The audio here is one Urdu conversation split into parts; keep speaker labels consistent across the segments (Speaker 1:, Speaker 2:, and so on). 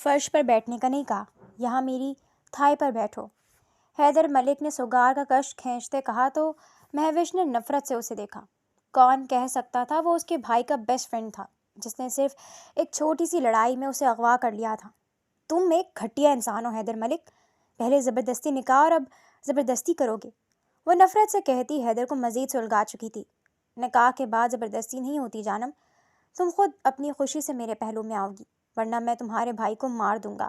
Speaker 1: فرش پر بیٹھنے کا نہیں کہا، یہاں میری تھائی پر بیٹھو۔ حیدر ملک نے سگار کا کش کھینچتے کہا تو مہوش نے نفرت سے اسے دیکھا۔ کون کہہ سکتا تھا وہ اس کے بھائی کا بیسٹ فرینڈ تھا، جس نے صرف ایک چھوٹی سی لڑائی میں اسے اغوا کر لیا تھا۔ تم ایک گھٹیا انسان ہو حیدر ملک، پہلے زبردستی نکاح اور اب زبردستی کرو گے۔ وہ نفرت سے کہتی حیدر کو مزید سلگا چکی تھی۔ نکاح کے بعد زبردستی نہیں ہوتی جانم، تم خود اپنی خوشی سے میرے پہلو میں آؤ گی، ورنہ میں تمہارے بھائی کو مار دوں گا۔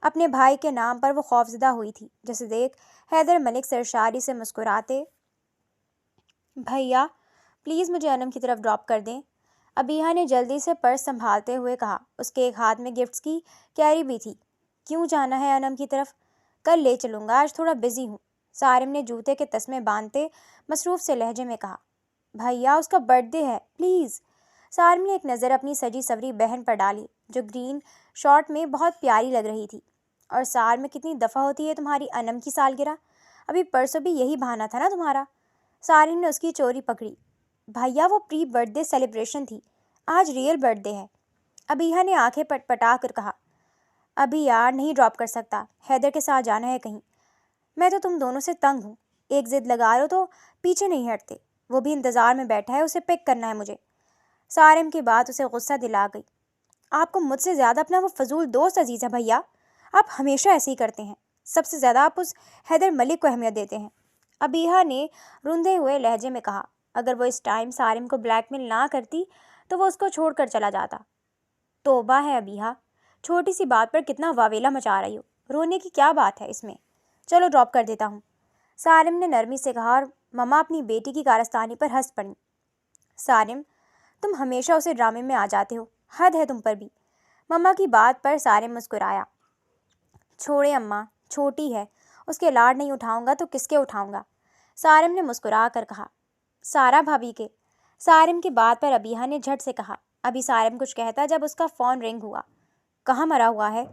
Speaker 1: اپنے بھائی کے نام پر وہ خوفزدہ ہوئی تھی، جسے دیکھ حیدر ملک سرشاری سے مسکراتے، بھیا پلیز مجھے انم کی طرف ڈراپ کر دیں۔ ابیہا نے جلدی سے پرس سنبھالتے ہوئے کہا۔ اس کے ایک ہاتھ میں گفٹس کی کیری بھی تھی۔ کیوں جانا ہے انم کی طرف؟ کل لے چلوں گا، آج تھوڑا بزی ہوں، سارم نے جوتے کے تسمے باندھتے مصروف سے لہجے میں کہا۔ بھیا اس کا برتھ ڈے ہے، پلیز۔ سارم نے ایک نظر اپنی سجی سوری بہن پر ڈالی، جو گرین شارٹ میں بہت پیاری لگ رہی تھی۔ اور سال میں کتنی دفعہ ہوتی ہے تمہاری انم کی سالگرہ؟ ابھی پرسوں بھی یہی بہانہ تھا نا تمہارا؟ سارم نے اس کی چوری پکڑی۔ بھیا وہ پری برتھ ڈے سیلیبریشن تھی، آج ریئل برتھ ڈے ہے۔ ابیہا نے آنکھیں پٹ پٹا کر کہا۔ ابھی یار نہیں ڈراپ کر سکتا، حیدر کے ساتھ جانا ہے کہیں۔ میں تو تم دونوں سے تنگ ہوں، ایک ضد لگا لو تو پیچھے نہیں ہٹتے۔ وہ بھی انتظار میں بیٹھا ہے، اسے پک کرنا ہے مجھے۔ سارم کی بات اسے غصہ دلا گئی۔ آپ کو مجھ سے زیادہ اپنا وہ فضول دوست عزیز ہے بھیا، آپ ہمیشہ ایسے ہی کرتے ہیں، سب سے زیادہ آپ اس حیدر ملک کو اہمیت دیتے ہیں۔ ابیہا نے روندے ہوئے لہجے میں کہا۔ اگر وہ اس ٹائم سارم کو بلیک میل نہ کرتی تو وہ اس کو چھوڑ کر چلا جاتا۔ توبہ ہے ابیہا، چھوٹی سی بات پر کتنا واویلا مچا رہی ہو، رونے کی کیا بات ہے اس میں؟ چلو ڈراپ کر دیتا ہوں، سارم نے نرمی سے کہا، اور مما اپنی بیٹی کی کارستانی پر ہنس پڑی۔ سارم تم ہمیشہ اسے ڈرامے میں آ جاتے ہو، حد ہے تم پر بھی۔ مما کی بات پر سارم مسکرایا۔ چھوڑے اماں، چھوٹی ہے، اس کے لاڈ نہیں اٹھاؤں گا تو کس کے اٹھاؤں گا؟ سارم نے مسکرا کر کہا۔ سارا بھابھی کے؟ سارم کی بات پر ابیہا نے جھٹ سے کہا۔ ابھی سارم کچھ کہتا جب اس کا فون رنگ ہوا۔ کہاں مرا ہوا ہے؟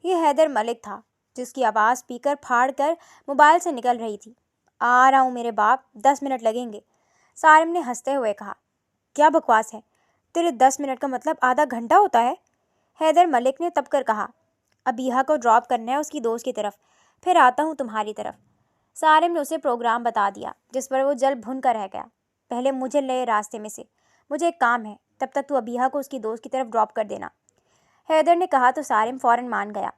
Speaker 1: یہ حیدر ملک تھا، جس کی آواز اسپیکر پھاڑ کر موبائل سے نکل رہی تھی۔ آ رہا ہوں میرے باپ، 10 منٹ لگیں گے، سارم نے ہنستے ہوئے کہا۔ کیا بکواس ہے، تیرے 10 منٹ کا مطلب آدھا گھنٹہ ہوتا ہے؟ حیدر ملک نے تب کر کہا۔ ابیہا کو ڈراپ کرنا ہے اس کی دوست کی طرف، پھر آتا ہوں تمہاری طرف۔ سارم نے اسے پروگرام بتا دیا، جس پر وہ جل بھن کر رہ گیا۔ پہلے مجھے لے راستے میں سے، مجھے ایک کام ہے، تب تک تو ابیہا کو اس کی دوست کی طرف ڈراپ کر دینا۔ حیدر نے کہا تو سارم فوراً مان گیا۔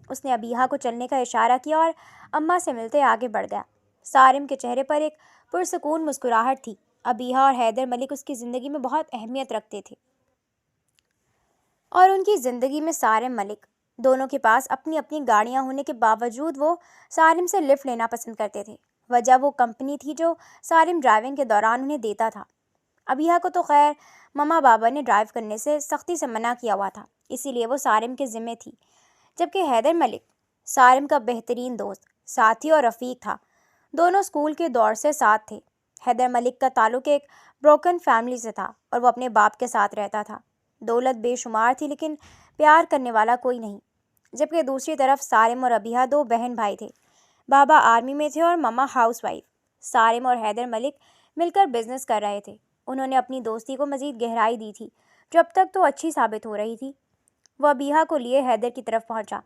Speaker 1: اس نے ابیہا کو چلنے کا اشارہ کیا اور اماں سے ملتے آگے بڑھ گیا۔ سارم کے چہرے پر ایک پرسکون مسکراہٹ تھی۔ ابیہا اور حیدر ملک اس کی زندگی میں بہت اہمیت رکھتے تھے، اور ان کی زندگی میں سارم ملک۔ دونوں کے پاس اپنی اپنی گاڑیاں ہونے کے باوجود وہ سارم سے لفٹ لینا پسند کرتے تھے۔ وجہ وہ کمپنی تھی جو سارم ڈرائیونگ کے دوران انہیں دیتا تھا۔ ابیہا کو تو خیر مما بابا نے ڈرائیو کرنے سے سختی سے منع کیا ہوا تھا، اسی لیے وہ سارم کے ذمے تھی، جبکہ حیدر ملک سارم کا بہترین دوست، ساتھی اور رفیق تھا۔ دونوں اسکول کے دور سے ساتھ تھے۔ حیدر ملک کا تعلق ایک بروکن فیملی سے تھا اور وہ اپنے باپ کے ساتھ رہتا تھا۔ دولت بے شمار تھی لیکن پیار کرنے والا کوئی نہیں۔ جبکہ دوسری طرف سارم اور ابیہا دو بہن بھائی تھے، بابا آرمی میں تھے اور مما ہاؤس وائف۔ سارم اور حیدر ملک مل کر بزنس کر رہے تھے۔ انہوں نے اپنی دوستی کو مزید گہرائی دی تھی، جو اب تک تو اچھی ثابت ہو رہی تھی۔ وہ ابیہا کو لیے حیدر کی طرف پہنچا۔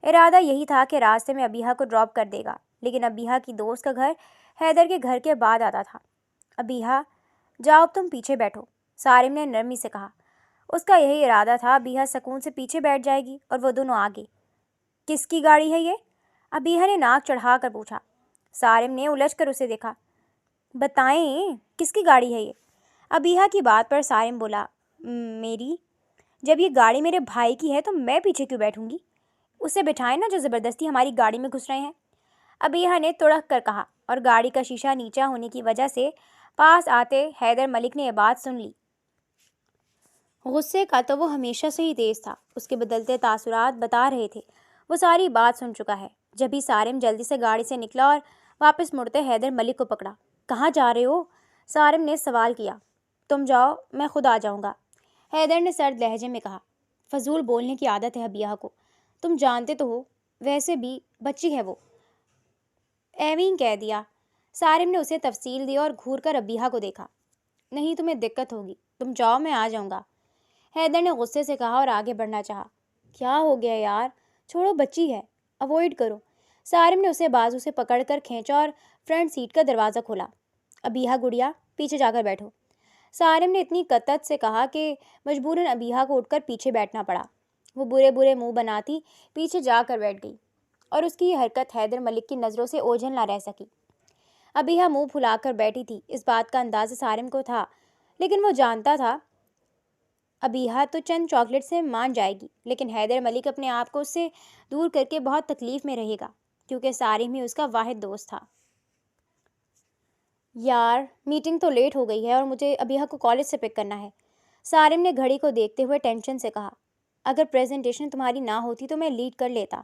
Speaker 1: ارادہ یہی تھا کہ راستے میں ابیہا کو ڈراپ کر دے گا، لیکن ابیہا کی دوست کا گھر حیدر کے گھر کے بعد آتا تھا۔ ابیہا جاؤ اب تم پیچھے بیٹھو، سارم نے نرمی سے کہا۔ اس کا یہی ارادہ تھا، ابیہا سکون سے پیچھے بیٹھ جائے گی اور وہ دونوں آگے۔ کس کی گاڑی ہے یہ؟ ابیہا نے ناک چڑھا کر پوچھا۔ سارم نے الجھ کر اسے دیکھا۔ بتائیں کس کی گاڑی ہے یہ؟ ابیہا کی بات پر سارم بولا، میری۔ جب یہ گاڑی میرے بھائی کی ہے تو میں پیچھے کیوں بیٹھوں گی؟ اسے بٹھائیں نا جو زبردستی ہماری گاڑی میں گھس رہے ہیں، ابیہا نے تڑک کر کہا، اور گاڑی کا شیشہ نیچا ہونے کی وجہ سے پاس آتے حیدر ملک نے یہ بات سن لی۔ غصے کا تو وہ ہمیشہ سے ہی تیز تھا، اس کے بدلتے تاثرات بتا رہے تھے وہ ساری بات سن چکا ہے۔ جبھی سارم جلدی سے گاڑی سے نکلا اور واپس مڑتے حیدر ملک کو پکڑا۔ کہاں جا رہے ہو؟ سارم نے سوال کیا۔ تم جاؤ، میں خود آ جاؤں گا، حیدر نے سرد لہجے میں کہا۔ فضول بولنے کی عادت ہے ابیہا کو، تم جانتے تو ہو، ویسے بھی بچی ہے وہ، ایویں کہہ دیا۔ سارم نے اسے تفصیل دی اور گھور کر ابیہا کو دیکھا۔ نہیں تمہیں دقت ہوگی، تم جاؤ میں آ جاؤں گا، حیدر نے غصے سے کہا اور آگے بڑھنا چاہا۔ کیا ہو گیا یار؟ چھوڑو، بچی ہے، اوائڈ کرو۔ سارم نے اسے بازو سے پکڑ کر کھینچا اور فرنٹ سیٹ کا دروازہ کھولا۔ ابیہا گڑیا، پیچھے جا کر بیٹھو۔ سارم نے اتنی قطعت سے کہا کہ مجبوراً ابیہا کو اٹھ کر پیچھے بیٹھنا پڑا۔ وہ برے برے منہ بناتی پیچھے جا کر بیٹھ گئی اور اس کی یہ حرکت حیدر ملک کی نظروں سے اوجھل نہ رہ سکی۔ ابیہا منہ پھلا کر بیٹھی تھی، اس بات کا اندازہ سارم کو تھا، لیکن وہ جانتا تھا ابیہا تو چند چاکلیٹ سے مان جائے گی، لیکن حیدر ملک اپنے آپ کو اس سے دور کر کے بہت تکلیف میں رہے گا، کیونکہ سارم ہی اس کا واحد دوست تھا۔ یار، میٹنگ تو لیٹ ہو گئی ہے اور مجھے ابیہا کو کالج سے پک کرنا ہے، سارم نے گھڑی کو دیکھتے ہوئے ٹینشن سے کہا۔ اگر پریزنٹیشن تمہاری نہ ہوتی تو میں لیڈ کر لیتا،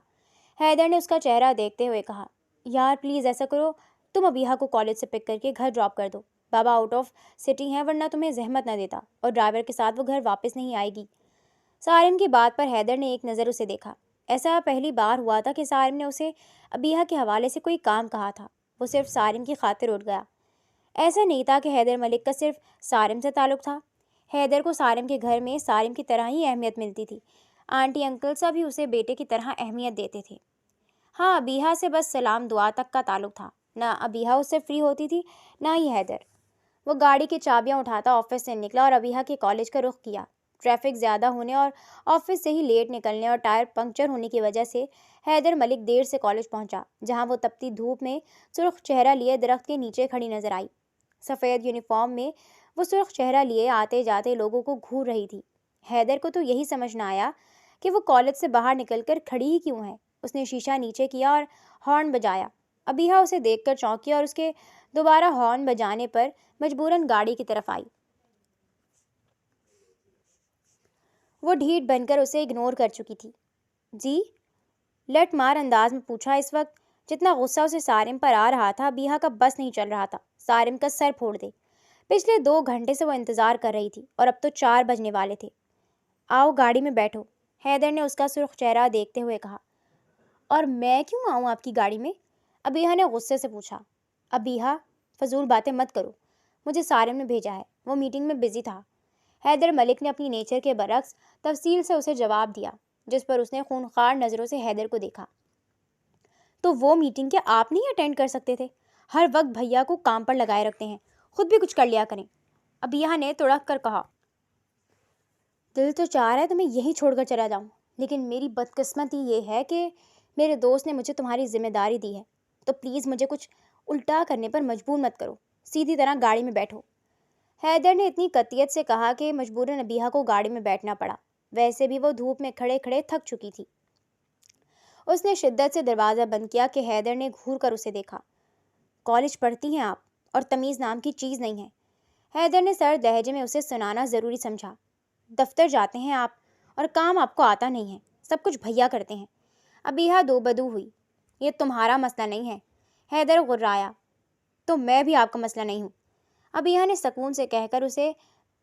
Speaker 1: حیدر نے اس کا چہرہ دیکھتے ہوئے کہا۔ یار پلیز ایسا کرو، تم ابیہا کو کالج سے پک کر کے گھر ڈراپ کر دو، بابا آؤٹ آف سٹی ہیں ورنہ تمہیں زحمت نہ دیتا، اور ڈرائیور کے ساتھ وہ گھر واپس نہیں آئے گی۔ سارم کی بات پر حیدر نے ایک نظر اسے دیکھا۔ ایسا پہلی بار ہوا تھا کہ سارم نے اسے ابیہا کے حوالے سے کوئی کام کہا تھا۔ وہ صرف سارم کی خاطر اٹھ گیا۔ ایسا نہیں تھا کہ حیدر ملک کا صرف سارم سے تعلق تھا، حیدر کو سارم کے گھر میں سارم کی طرح ہی اہمیت ملتی تھی۔ آنٹی انکل سبھی اسے بیٹے کی طرح اہمیت دیتے تھے۔ ہاں، ابیہا سے بس سلام دعا تک کا تعلق تھا، نہ ابیہا اس سے فری ہوتی تھی نہ ہی حیدر۔ وہ گاڑی کی چابیاں اٹھاتا آفس سے نکلا اور ابیہا کے کالج کا رخ کیا۔ ٹریفک زیادہ ہونے اور آفس سے ہی لیٹ نکلنے اور ٹائر پنکچر ہونے کی وجہ سے حیدر ملک دیر سے کالج پہنچا، جہاں وہ تپتی دھوپ میں سرخ چہرہ لیے درخت کے نیچے کھڑی نظر آئی۔ سفید یونیفارم میں وہ سرخ چہرہ لیے آتے جاتے لوگوں کو گھور رہی تھی۔ حیدر کو تو یہی سمجھ نہ آیا کہ وہ کالج سے باہر نکل کر کھڑی ہی کیوں ہے۔ اس نے شیشہ نیچے کیا اور ہارن بجایا۔ ابیہا اسے دیکھ کر چونکی اور اس کے دوبارہ ہارن بجانے پر مجبوراً گاڑی کی طرف آئی۔ وہ ڈھیٹ بن کر اسے اگنور کر چکی تھی۔ جی؟ لٹ مار انداز میں پوچھا۔ اس وقت جتنا غصہ اسے سارم پر آ رہا تھا، ابیہا کا بس نہیں چل رہا تھا۔ سارم کا سر پھوڑ دے۔ پچھلے 2 گھنٹے سے وہ انتظار کر رہی تھی اور اب تو 4 بجنے والے تھے۔ آؤ گاڑی میں بیٹھو، حیدر نے اس کا سرخ چہرہ دیکھتے ہوئے کہا۔ اور میں کیوں آؤں آپ کی گاڑی میں؟ ابیہا نے غصے سے پوچھا۔ ابیہا، فضول باتیں مت کرو، مجھے سارم نے بھیجا ہے، وہ میٹنگ میں بزی تھا۔ حیدر ملک نے اپنی نیچر کے برعکس تفصیل سے اسے جواب دیا، جس پر اس نے خونخوار نظروں سے حیدر کو دیکھا۔ تو وہ میٹنگ کیا آپ نہیں اٹینڈ کر سکتے تھے؟ ہر وقت بھیا کو کام پر لگائے رکھتے ہیں، خود بھی کچھ کر لیا کریں، ابیہا نے تڑک کر کہا۔ دل تو چاہ رہا ہے تمہیں یہیں چھوڑ کر چلا جاؤں، لیکن میری بدقسمتی یہ ہے کہ میرے دوست نے مجھے تمہاری ذمہ داری دی ہے، تو پلیز مجھے کچھ الٹا کرنے پر مجبور مت کرو، سیدھی طرح گاڑی میں بیٹھو۔ حیدر نے اتنی قطعیت سے کہا کہ مجبوراً ابیہا کو گاڑی میں بیٹھنا پڑا۔ ویسے بھی وہ دھوپ میں کھڑے کھڑے تھک چکی تھی۔ اس نے شدت سے دروازہ بند کیا کہ حیدر نے گھور کر اسے دیکھا۔ کالج پڑھتی ہیں آپ، اور تمیز نام کی چیز نہیں ہے۔ حیدر نے سرد لہجے میں اسے سنانا ضروری سمجھا۔ دفتر جاتے ہیں آپ، اور کام آپ کو آتا نہیں ہے، سب کچھ بھیا کرتے ہیں۔ ابیہا دو بدو ہوئی۔ یہ تمہارا مسئلہ نہیں ہے، حیدر غرایا۔ تو میں بھی آپ کا مسئلہ نہیں ہوں، ابیہا نے سکون سے کہہ کر اسے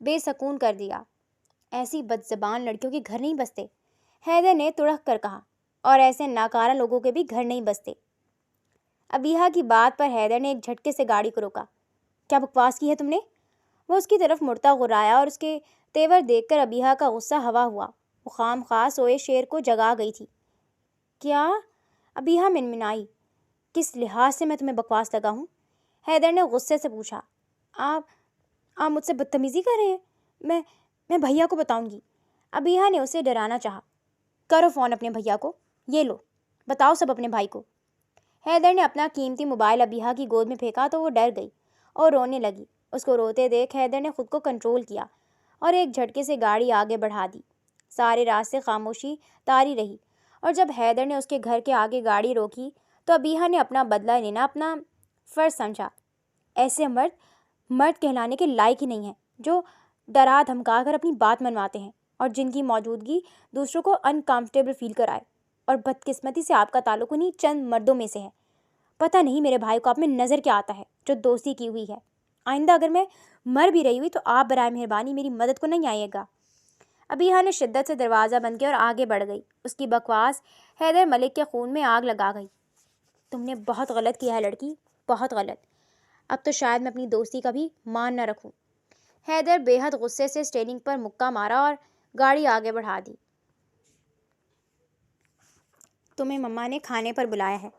Speaker 1: بے سکون کر دیا۔ ایسی بدزبان لڑکیوں کے گھر نہیں بستے، حیدر نے تڑک کر کہا، اور ایسے ناکارہ لوگوں کے بھی گھر نہیں بستے۔ ابیہا کی بات پر حیدر نے ایک جھٹکے سے گاڑی کو روکا۔ کیا بکواس کی ہے تم نے؟ وہ اس کی طرف مڑتا غرایا اور اس کے تیور دیکھ کر ابیہا کا غصہ ہوا ہوا۔ وہ خام خواہ سوئے شیر کو جگا گئی تھی۔ کیا؟ ابیہا منمنائی۔ کس لحاظ سے میں تمہیں بکواس لگا ہوں؟ حیدر نے غصے سے پوچھا۔ آپ مجھ سے بدتمیزی کر رہے ہیں؟ میں بھیا کو بتاؤں گی، ابیہا نے اسے ڈرانا چاہا۔ کرو فون اپنے بھیا کو، یہ لو، بتاؤ سب اپنے بھائی کو۔ حیدر نے اپنا قیمتی موبائل ابیہا کی گود میں پھینکا تو وہ ڈر گئی اور رونے لگی۔ اس کو روتے دیکھ حیدر نے خود کو کنٹرول کیا اور ایک جھٹکے سے گاڑی آگے بڑھا دی۔ سارے راستے خاموشی طاری رہی، اور جب حیدر نے اس کے گھر کے آگے گاڑی روکی تو ابیہا نے اپنا بدلہ لینا اپنا فرض سمجھا۔ ایسے مرد کہلانے کے لائق ہی نہیں ہیں، جو ڈرا دھمکا کر اپنی بات منواتے ہیں اور جن کی موجودگی دوسروں کو انکمفرٹیبل فیل کرائے۔ اور بدقسمتی سے آپ کا تعلق انہیں چند مردوں میں سے ہے۔ پتہ نہیں میرے بھائی کو آپ میں نظر کیا آتا ہے جو دوستی کی ہوئی ہے۔ آئندہ اگر میں مر بھی رہی ہوئی تو آپ برائے مہربانی میری مدد کو نہیں آئیے گا۔ ابیہا نے شدت سے دروازہ بند کیا اور آگے بڑھ گئی۔ اس کی بکواس حیدر ملک کے خون میں آگ لگا گئی۔ تم نے بہت غلط کیا ہے لڑکی، بہت غلط۔ اب تو شاید میں اپنی دوستی کا بھی مان نہ رکھوں۔ حیدر بے حد غصے سے اسٹیئرنگ پر مکہ مارا اور گاڑی آگے بڑھا دی۔ تمہیں مما نے کھانے پر بلایا ہے،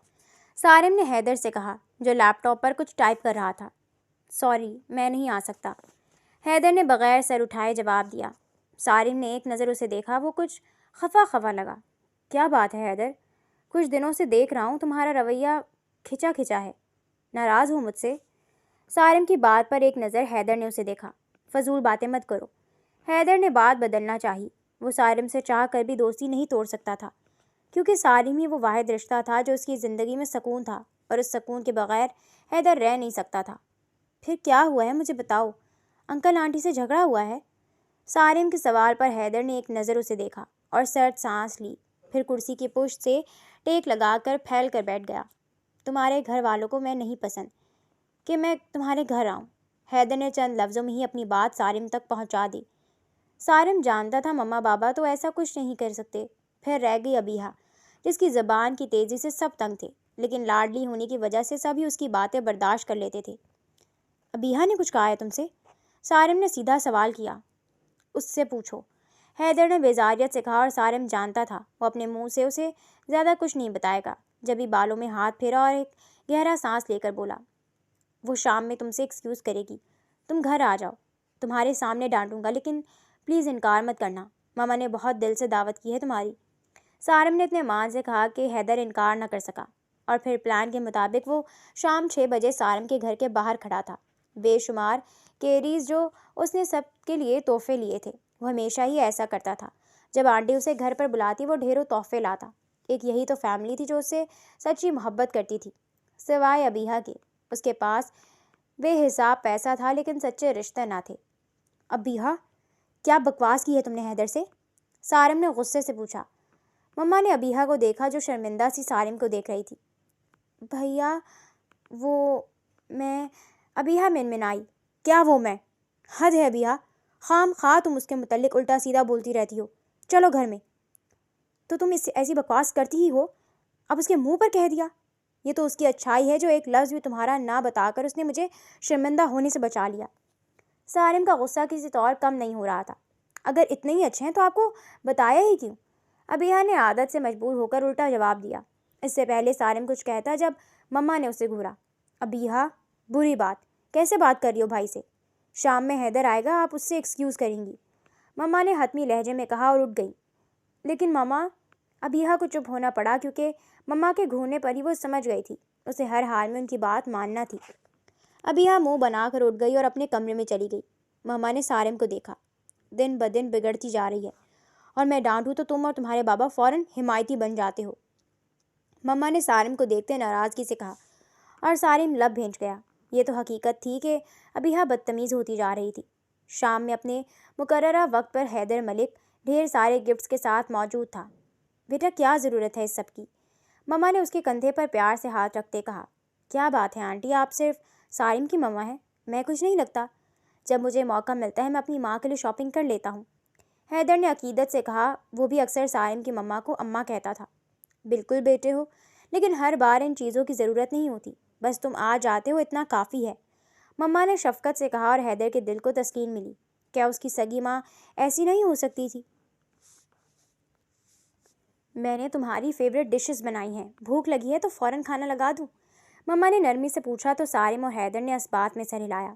Speaker 1: سارم نے حیدر سے کہا جو لیپ ٹاپ پر کچھ ٹائپ کر رہا تھا۔ سوری، میں نہیں آ سکتا، حیدر نے بغیر سر اٹھائے جواب دیا۔ سارم نے ایک نظر اسے دیکھا، وہ کچھ خفا خفا لگا۔ کیا بات ہے حیدر؟ کچھ دنوں سے دیکھ رہا ہوں تمہارا رویہ کھچا کھچا ہے، ناراض ہو مجھ سے؟ سارم کی بات پر ایک نظر حیدر نے اسے دیکھا۔ فضول باتیں مت کرو۔ حیدر نے بات بدلنا چاہی۔ وہ سارم سے چاہ کر بھی دوستی نہیں توڑ سکتا تھا، کیونکہ سارم ہی وہ واحد رشتہ تھا جو اس کی زندگی میں سکون تھا، اور اس سکون کے بغیر حیدر رہ نہیں سکتا تھا۔ پھر کیا ہوا ہے مجھے بتاؤ، انکل آنٹی سے جھگڑا ہوا ہے؟ سارم کے سوال پر حیدر نے ایک نظر اسے دیکھا اور سرد سانس لی، پھر کرسی کی پشت سے ٹیک لگا کر پھیل کر بیٹھ گیا۔ تمہارے گھر والوں کو میں نہیں پسند کہ میں تمہارے گھر آؤں، حیدر نے چند لفظوں میں ہی اپنی بات سارم تک پہنچا دی۔ سارم جانتا تھا مما بابا تو ایسا کچھ نہیں کر سکتے۔ پھر رہ گئی ابیہا، جس کی زبان کی تیزی سے سب تنگ تھے، لیکن لاڈلی ہونے کی وجہ سے سبھی اس کی باتیں برداشت کر لیتے تھے۔ ابیہا نے کچھ کہا ہے تم سے؟ سارم نے سیدھا سوال کیا۔ اس سے پوچھو، حیدر نے بیزاریت سے کہا، اور سارم جانتا تھا وہ اپنے منہ سے اسے زیادہ کچھ نہیں بتائے گا۔ جبھی بالوں میں ہاتھ پھیرا اور ایک گہرا سانس لے کر بولا، وہ شام میں تم سے ایکسکیوز کرے گی، تم گھر آ جاؤ، تمہارے سامنے ڈانٹوں گا لیکن پلیز انکار مت کرنا، ماما نے بہت دل سے دعوت کی ہے تمہاری۔ سارم نے اپنے مان سے کہا کہ حیدر انکار نہ کر سکا، اور پھر پلان کے مطابق وہ شام 6 بجے سارم کے گھر کے باہر کھڑا تھا۔ بے شمار کیریز جو اس نے سب کے لیے تحفے لیے تھے، وہ ہمیشہ ہی ایسا کرتا تھا۔ جب آنٹی اسے گھر پر بلاتی وہ ڈھیروں تحفے لاتا۔ ایک یہی تو فیملی تھی جو اس سے سچی محبت کرتی تھی، سوائے ابیہا کے۔ اس کے پاس بے حساب پیسہ تھا لیکن سچے رشتے نہ تھے۔ ابیہا، کیا بکواس کی ہے تم نے حیدر سے؟ سارم نے غصے سے پوچھا۔ مما نے ابیہا کو دیکھا جو شرمندہ سی سارم کو دیکھ رہی تھی۔ بھیا وہ میں ابیہا منمنائی۔ کیا وہ میں؟ حد ہے ابیہا، خام خواہ تم اس کے متعلق الٹا سیدھا بولتی رہتی ہو۔ چلو گھر میں۔ تو تم اس ایسی بکواس کرتی ہی ہو، اب اس کے منہ پر کہہ دیا۔ یہ تو اس کی اچھائی ہے جو ایک لفظ بھی تمہارا نہ بتا کر اس نے مجھے شرمندہ ہونے سے بچا لیا۔ سارم کا غصہ کسی طور کم نہیں ہو رہا تھا۔ اگر اتنے ہی اچھے ہیں تو آپ کو بتایا ہی کیوں؟ ابیہا نے عادت سے مجبور ہو کر الٹا جواب دیا۔ اس سے پہلے سارم کچھ کہتا جب مما نے اسے گھورا۔ ابیہا، بری بات، کیسے بات کر رہی ہو بھائی سے؟ شام میں حیدر آئے گا، آپ اس سے ایکسکیوز کریں گی، مما نے حتمی لہجے میں کہا اور اٹھ گئی۔ لیکن مما، ابیہا کو چپ ہونا پڑا کیونکہ مما کے گھورنے پر ہی وہ سمجھ گئی تھی اسے ہر حال میں ان کی بات ماننا تھی۔ ابیہا منہ بنا کر اٹھ گئی اور اپنے کمرے میں چلی گئی۔ مما نے سارم کو دیکھا۔ دن بدن بگڑتی جا رہی ہے، اور میں ڈانٹوں تو تم اور تمہارے بابا فوراً حمایتی بن جاتے ہو، مما نے سارم کو دیکھتے ناراضگی سے کہا، اور سارم لب بھینچ گیا۔ یہ تو حقیقت تھی کہ ابیہا بدتمیز ہوتی جا رہی تھی۔ شام میں اپنے مقررہ وقت پر حیدر ملک ڈھیر سارے گفٹس کے ساتھ موجود تھا۔ بیٹا کیا ضرورت ہے اس سب کی؟ مما نے اس کے کندھے پر پیار سے ہاتھ رکھتے کہا۔ کیا بات ہے آنٹی، آپ صرف سارم کی مما ہیں، میں کچھ نہیں لگتا۔ جب مجھے موقع ملتا ہے میں اپنی ماں کے لیے شاپنگ کر لیتا ہوں، حیدر نے عقیدت سے کہا۔ وہ بھی اکثر سارم کی مما کو اماں کہتا تھا۔ بالکل بیٹے ہو، لیکن ہر بار ان چیزوں کی ضرورت نہیں ہوتی، بس تم آ جاتے ہو اتنا کافی ہے، مما نے شفقت سے کہا، اور حیدر کے دل کو تسکین ملی۔ کیا اس کی سگی ماں ایسی نہیں ہو سکتی تھی؟ میں نے تمہاری فیوریٹ ڈشز بنائی ہیں، بھوک لگی ہے تو فوراً کھانا لگا دوں، مما نے نرمی سے پوچھا تو سارم اور حیدر نے اس بات میں سر ہلایا۔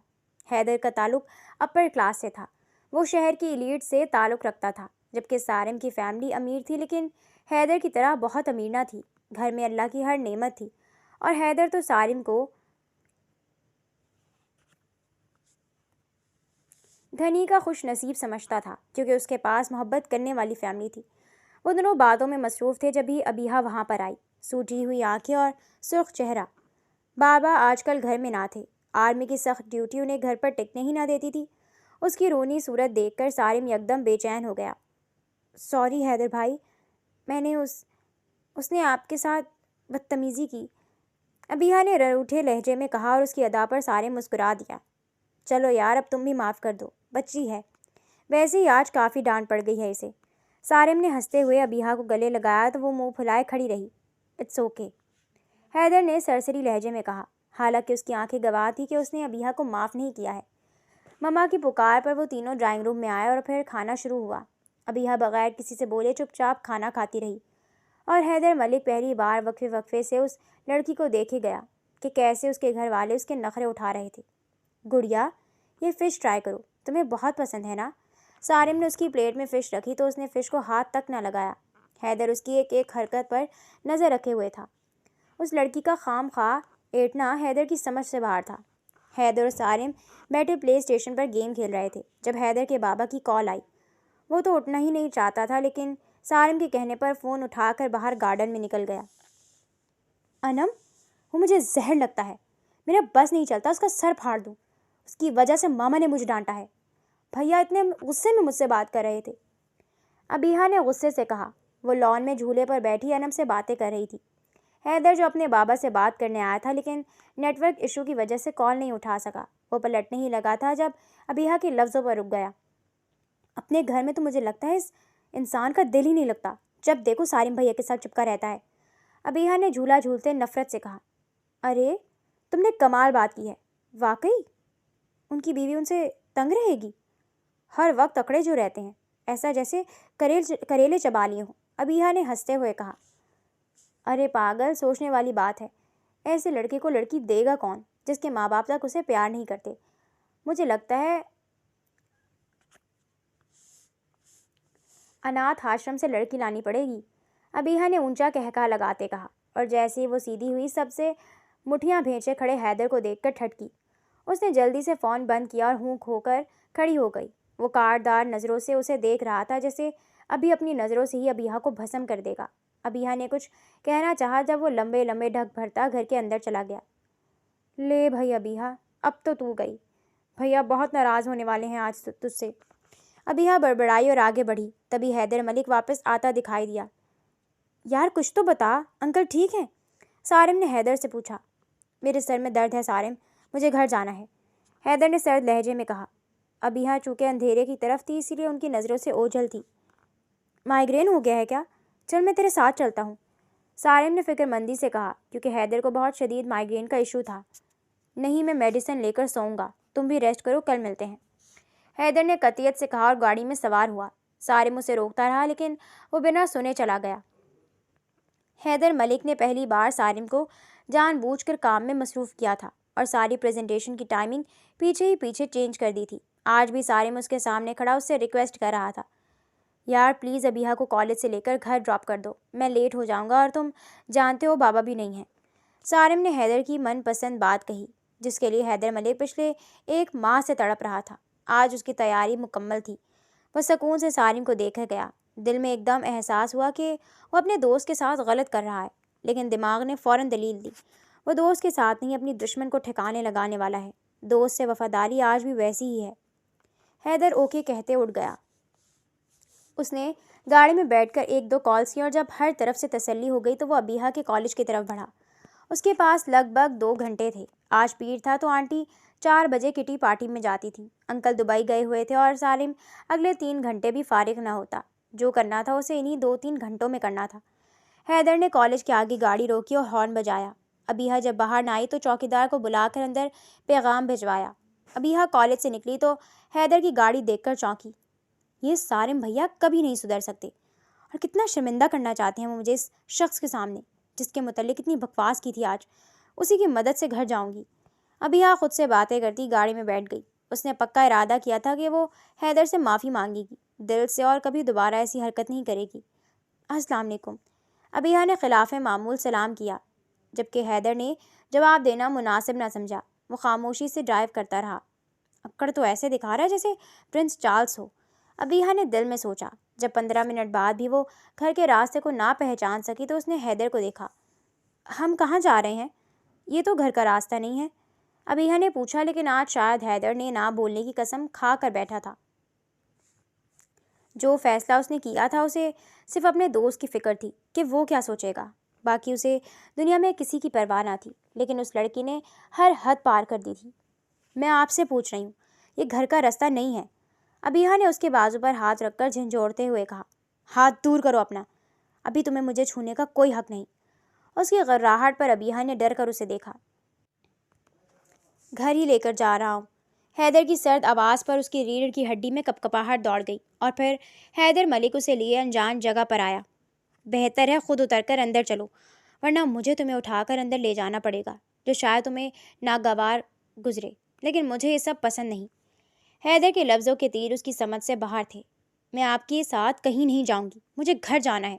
Speaker 1: حیدر کا تعلق اپر کلاس سے تھا، وہ شہر کی ایلیٹ سے تعلق رکھتا تھا، جبکہ سارم کی فیملی امیر تھی لیکن حیدر کی طرح بہت امیر نہ تھی۔ گھر میں اللہ کی ہر نعمت تھی، اور حیدر تو سارم کو دھنی کا خوش نصیب سمجھتا تھا کیونکہ اس کے پاس محبت کرنے والی فیملی تھی۔ وہ دونوں باتوں میں مصروف تھے جبھی ابیہا وہاں پر آئی، سوجی ہوئی آنکھیں اور سرخ چہرہ۔ بابا آج کل گھر میں نہ تھے، آرمی کی سخت ڈیوٹی انہیں گھر پر ٹکنے ہی نہ دیتی تھی۔ اس کی رونی صورت دیکھ کر سارم یکدم بے چین ہو گیا۔ سوری حیدر بھائی، میں نے اس نے آپ کے ساتھ بدتمیزی کی، ابیہا نے روٹھے لہجے میں کہا، اور اس کی ادا پر سارم مسکرا دیا۔ چلو یار، اب تم بھی معاف کر دو، بچی ہے، ویسے ہی آج کافی ڈانٹ پڑ گئی ہے اسے۔ سارم نے ہنستے ہوئے ابیہا کو گلے لگایا تو وہ منہ پھلائے کھڑی رہی۔ اٹس اوکے، حیدر نے سرسری لہجے میں کہا، حالانکہ اس کی آنکھیں گواہ تھی کہ اس نے ابیہا کو معاف نہیں کیا ہے۔ مما کی پکار پر وہ تینوں ڈرائنگ روم میں آئے اور پھر کھانا شروع ہوا۔ ابیہا بغیر کسی سے بولے چپ چاپ کھانا کھاتی رہی۔ اور حیدر ملک پہلی بار وقفے وقفے سے اس لڑکی کو دیکھے گیا کہ کیسے اس کے گھر والے اس کے نخرے اٹھا رہے تھے۔ گڑیا، یہ فش ٹرائی کرو، تمہیں بہت پسند ہے نا؟ سارم نے اس کی پلیٹ میں فش رکھی تو اس نے فش کو ہاتھ تک نہ لگایا۔ حیدر اس کی ایک ایک حرکت پر نظر رکھے ہوئے تھا۔ اس لڑکی کا خام خواہ ایٹنا حیدر کی سمجھ سے باہر تھا۔ حیدر اور سارم بیٹھے پلے اسٹیشن پر گیم کھیل رہے تھے جب حیدر کے بابا کی کال آئی۔ وہ تو اٹھنا ہی نہیں چاہتا تھا، لیکن سارم کے کہنے پر فون اٹھا کر باہر گارڈن میں نکل گیا۔ انم، وہ مجھے زہر لگتا ہے، میرا بس نہیں چلتا اس کا سر پھاڑ دوں۔ اس کی وجہ سے ماما نے مجھے ڈانٹا ہے۔ بھیا اتنے غصے میں مجھ سے بات کر رہے تھے، ابیہا نے غصے سے کہا۔ وہ لان میں جھولے پر بیٹھی انم سے باتیں کر رہی تھی۔ حیدر جو اپنے بابا سے بات کرنے آیا تھا لیکن نیٹ ورک ایشو کی وجہ سے کال نہیں اٹھا سکا، وہ پلٹنے ہی لگا تھا جب ابیہا کے لفظوں پر رک گیا۔ اپنے گھر میں تو مجھے لگتا ہے اس انسان کا دل ہی نہیں لگتا، جب دیکھو سارم بھیا کے ساتھ چپکا رہتا ہے۔ ابیہا نے جھولا جھولتے نفرت سے کہا۔ ارے تم نے کمال بات کی ہے، واقعی ان کی بیوی ان سے تنگ رہے گی؟ ہر وقت اکڑے جو رہتے ہیں، ایسا جیسے کریلے چبا لیے ہوں۔ ابیہا نے ہنستے ہوئے کہا۔ ارے پاگل، سوچنے والی بات ہے، ایسے لڑکے کو لڑکی دے گا کون جس کے ماں باپ تک اسے پیار نہیں کرتے؟ مجھے لگتا ہے اناتھ آشرم سے لڑکی لانی پڑے گی، ابیہا نے اونچا کہکا لگاتے کہا، اور جیسے ہی وہ سیدھی ہوئی سب سے مٹھیاں بھینچے کھڑے حیدر کو دیکھ کر ٹھٹکی۔ اس نے جلدی سے فون بند کیا اور ہونک ہو کر کھڑی ہو گئی۔ وہ کاٹدار نظروں سے اسے دیکھ رہا تھا جیسے ابھی اپنی نظروں سے ہی ابیہا کو بھسم کر دے گا۔ ابیہا نے کچھ کہنا چاہا جب وہ لمبے لمبے ڈھک بھرتا گھر کے اندر چلا گیا۔ لے بھائی ابیہا، اب تو گئی، بھیا بہت ناراض ہونے والے ہیں آج تجھ سے۔ ابیہا بڑبڑائی اور آگے بڑھی، تبھی حیدر ملک واپس آتا دکھائی دیا۔ یار کچھ تو بتا، انکل ٹھیک ہیں؟ سارم نے حیدر سے پوچھا۔ میرے سر میں درد ہے سارم، مجھے گھر جانا ہے، حیدر نے سرد لہجے میں کہا۔ ابیہا چونکہ اندھیرے کی طرف تھی اسی لیے ان کی نظروں سے اوجھل تھی۔ مائیگرین ہو گیا ہے کیا؟ چل میں تیرے ساتھ چلتا ہوں، سارم نے فکر مندی سے کہا، کیونکہ حیدر کو بہت شدید مائیگرین کا ایشو تھا۔ نہیں، میں میڈیسن لے کر سوؤں گا، تم بھی ریسٹ کرو، کل ملتے ہیں، حیدر نے قطعیت سے کہا اور گاڑی میں سوار ہوا۔ سارم اسے روکتا رہا لیکن وہ بنا سنے چلا گیا۔ حیدر ملک نے پہلی بار سارم کو جان بوجھ کر کام میں مصروف کیا تھا اور ساری پریزنٹیشن کی ٹائمنگ پیچھے ہی پیچھے چینج کر دی تھی۔ آج بھی سارم اس کے سامنے کھڑا اس سے ریکویسٹ کر رہا تھا، یار پلیز ابیہا کو کالج سے لے کر گھر ڈراپ کر دو، میں لیٹ ہو جاؤں گا اور تم جانتے ہو بابا بھی نہیں ہیں۔ سارم نے حیدر کی من پسند بات کہی جس کے لیے حیدر ملک پچھلے 1 ماہ سے تڑپ رہا تھا۔ آج اس کی تیاری مکمل تھی۔ وہ سکون سے سارم کو دیکھ گیا۔ دل میں ایک دم احساس ہوا کہ وہ اپنے دوست کے ساتھ غلط کر رہا ہے، لیکن دماغ نے فوراً دلیل دی۔ وہ دوست کے ساتھ نہیں، اپنی دشمن کو ٹھکانے لگانے والا ہے۔ دوست سے وفاداری آج بھی ویسی ہی ہے۔ حیدر اوکے کہتے اٹھ گیا۔ اس نے گاڑی میں بیٹھ کر 1-2 کالز کی اور جب ہر طرف سے تسلی ہو گئی تو وہ ابیہا کے کالج کی طرف بڑھا۔ اس کے پاس لگ بھگ 2 گھنٹے تھے۔ آج پیر تھا تو آنٹی 4 بجے کٹی پارٹی میں جاتی تھی، انکل دبئی گئے ہوئے تھے اور سالم اگلے 3 گھنٹے بھی فارغ نہ ہوتا۔ جو کرنا تھا اسے انہی 2-3 گھنٹوں میں کرنا تھا۔ حیدر نے کالج کے آگے گاڑی روکی اور ہارن بجایا۔ ابیہا جب باہر نہ آئی تو چوکیدار کو بلا کر اندر پیغام بھجوایا۔ ابیہا کالج سے نکلی تو حیدر کی گاڑی دیکھ کر چونکی۔ یہ سارم بھیا کبھی نہیں سدھر سکتے اور کتنا شرمندہ کرنا چاہتے ہیں وہ مجھے اس شخص کے سامنے جس کے متعلق اتنی بکواس کی تھی۔ آج اسی کی مدد سے گھر جاؤں گی۔ ابیہا خود سے باتیں کرتی گاڑی میں بیٹھ گئی۔ اس نے پکا ارادہ کیا تھا کہ وہ حیدر سے معافی مانگے گی دل سے اور کبھی دوبارہ ایسی حرکت نہیں کرے گی۔ السلام علیکم، ابیہا نے خلاف معمول سلام کیا، جبکہ حیدر نے جواب دینا مناسب نہ سمجھا۔ وہ خاموشی سے ڈرائیو کرتا رہا۔ اکڑ تو ایسے دکھا رہا ہے جیسے پرنس چارلس ہو، ابیہا نے دل میں سوچا۔ جب 15 منٹ بعد بھی وہ گھر کے راستے کو نہ پہچان سکی تو اس نے حیدر کو دیکھا۔ ہم کہاں جا رہے ہیں؟ یہ تو گھر کا راستہ نہیں ہے، ابیہا نے پوچھا، لیکن آج شاید حیدر نے نہ بولنے کی قسم کھا کر بیٹھا تھا۔ جو فیصلہ اس نے کیا تھا اسے صرف اپنے دوست کی فکر تھی کہ وہ کیا سوچے گا، باقی اسے دنیا میں کسی کی پرواہ نہ تھی۔ لیکن اس لڑکی نے ہر حد پار کر دی تھی۔ میں آپ سے پوچھ رہی ہوں، یہ گھر کا راستہ نہیں ہے، ابیہا نے اس کے بازو پر ہاتھ رکھ کر جھنجھوڑتے ہوئے کہا۔ ہاتھ دور کرو اپنا، ابھی تمہیں مجھے چھونے کا کوئی حق نہیں۔ اس کی غراہٹ پر ابیہا نے ڈر کر اسے دیکھا۔ گھر ہی لے کر جا رہا ہوں، حیدر کی سرد آواز پر اس کی ریڑھ کی ہڈی میں کپکپاہٹ دوڑ گئی، اور پھر حیدر ملک اسے لیے انجان جگہ پر آیا۔ بہتر ہے خود اتر کر اندر چلو، ورنہ مجھے تمہیں اٹھا کر اندر لے جانا پڑے گا، جو شاید تمہیں ناگوار گزرے، لیکن مجھے یہ سب پسند نہیں۔ حیدر کے لفظوں کے تیر اس کی سمجھ سے باہر تھے۔ میں آپ کے ساتھ کہیں نہیں جاؤں گی، مجھے گھر جانا ہے،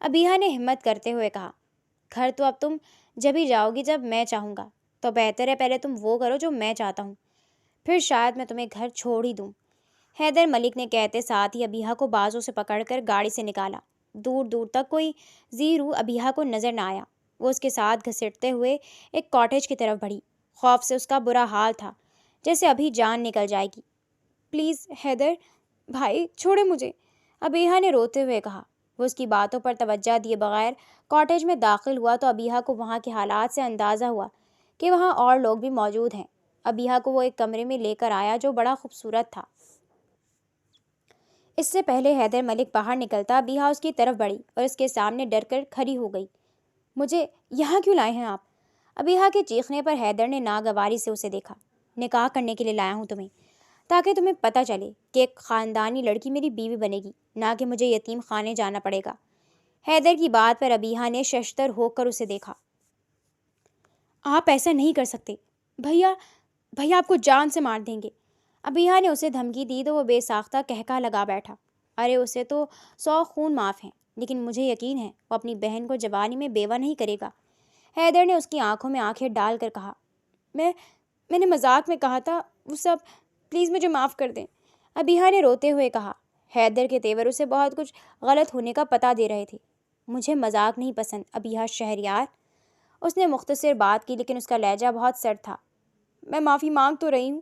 Speaker 1: ابیہا نے ہمت کرتے ہوئے کہا۔ گھر تو اب تم جب ہی جاؤ گی جب میں چاہوں گا، تو بہتر ہے پہلے تم وہ کرو جو میں چاہتا ہوں، پھر شاید میں تمہیں گھر چھوڑ ہی دوں۔ حیدر ملک نے کہتے ساتھ ہی ابیہا کو بازوں سے پکڑ کر گاڑی سے نکالا۔ دور دور تک کوئی زیرو ابیہا کو نظر نہ آیا۔ وہ اس کے ساتھ گھسیٹتے ہوئے ایک کاٹیج کی طرف بڑھی۔ خوف سے اس کا برا حال تھا، جیسے ابھی جان نکل جائے گی۔ پلیز حیدر بھائی چھوڑے مجھے، ابیہا نے روتے ہوئے کہا۔ وہ اس کی باتوں پر توجہ دیے بغیر کاٹیج میں داخل ہوا تو ابیہا کو وہاں کے حالات سے اندازہ ہوا کہ وہاں اور لوگ بھی موجود ہیں۔ ابیہا کو وہ ایک کمرے میں لے کر آیا جو بڑا خوبصورت تھا۔ اس سے پہلے حیدر ملک باہر نکلتا ابیہا اس کی طرف بڑھی اور اس کے سامنے ڈر کر کھڑی ہو گئی۔ مجھے یہاں کیوں لائے ہیں آپ؟ ابیہا کے چیخنے پر حیدر نے ناگواری سے اسے دیکھا۔ نکاح کرنے کے لیے لایا ہوں تمہیں، تاکہ تمہیں پتہ چلے کہ ایک خاندانی لڑکی میری بیوی بنے گی، نہ کہ مجھے یتیم خانے جانا پڑے گا۔ حیدر کی بات پر ابیہا نے ششدر ہو کر اسے دیکھا۔ آپ ایسا نہیں کر سکتے، بھیا آپ کو جان سے مار دیں گے۔ ابیہا نے اسے دھمکی دی تو وہ بے ساختہ کہکا لگا بیٹھا۔ ارے اسے تو 100 خون معاف ہیں، لیکن مجھے یقین ہے وہ اپنی بہن کو جوانی میں بیوہ نہیں کرے گا۔ حیدر نے اس کی آنکھوں میں آنکھیں ڈال کر کہا، میں نے مذاق میں کہا تھا وہ سب، پلیز مجھے معاف کر دیں، ابیہا نے روتے ہوئے کہا۔ حیدر کے تیور اسے بہت کچھ غلط ہونے کا پتہ دے رہے تھے۔ مجھے مذاق نہیں پسند ابیہا شہریار، اس نے مختصر بات کی لیکن اس کا لہجہ بہت سرد تھا۔ میں معافی مانگ تو رہی ہوں۔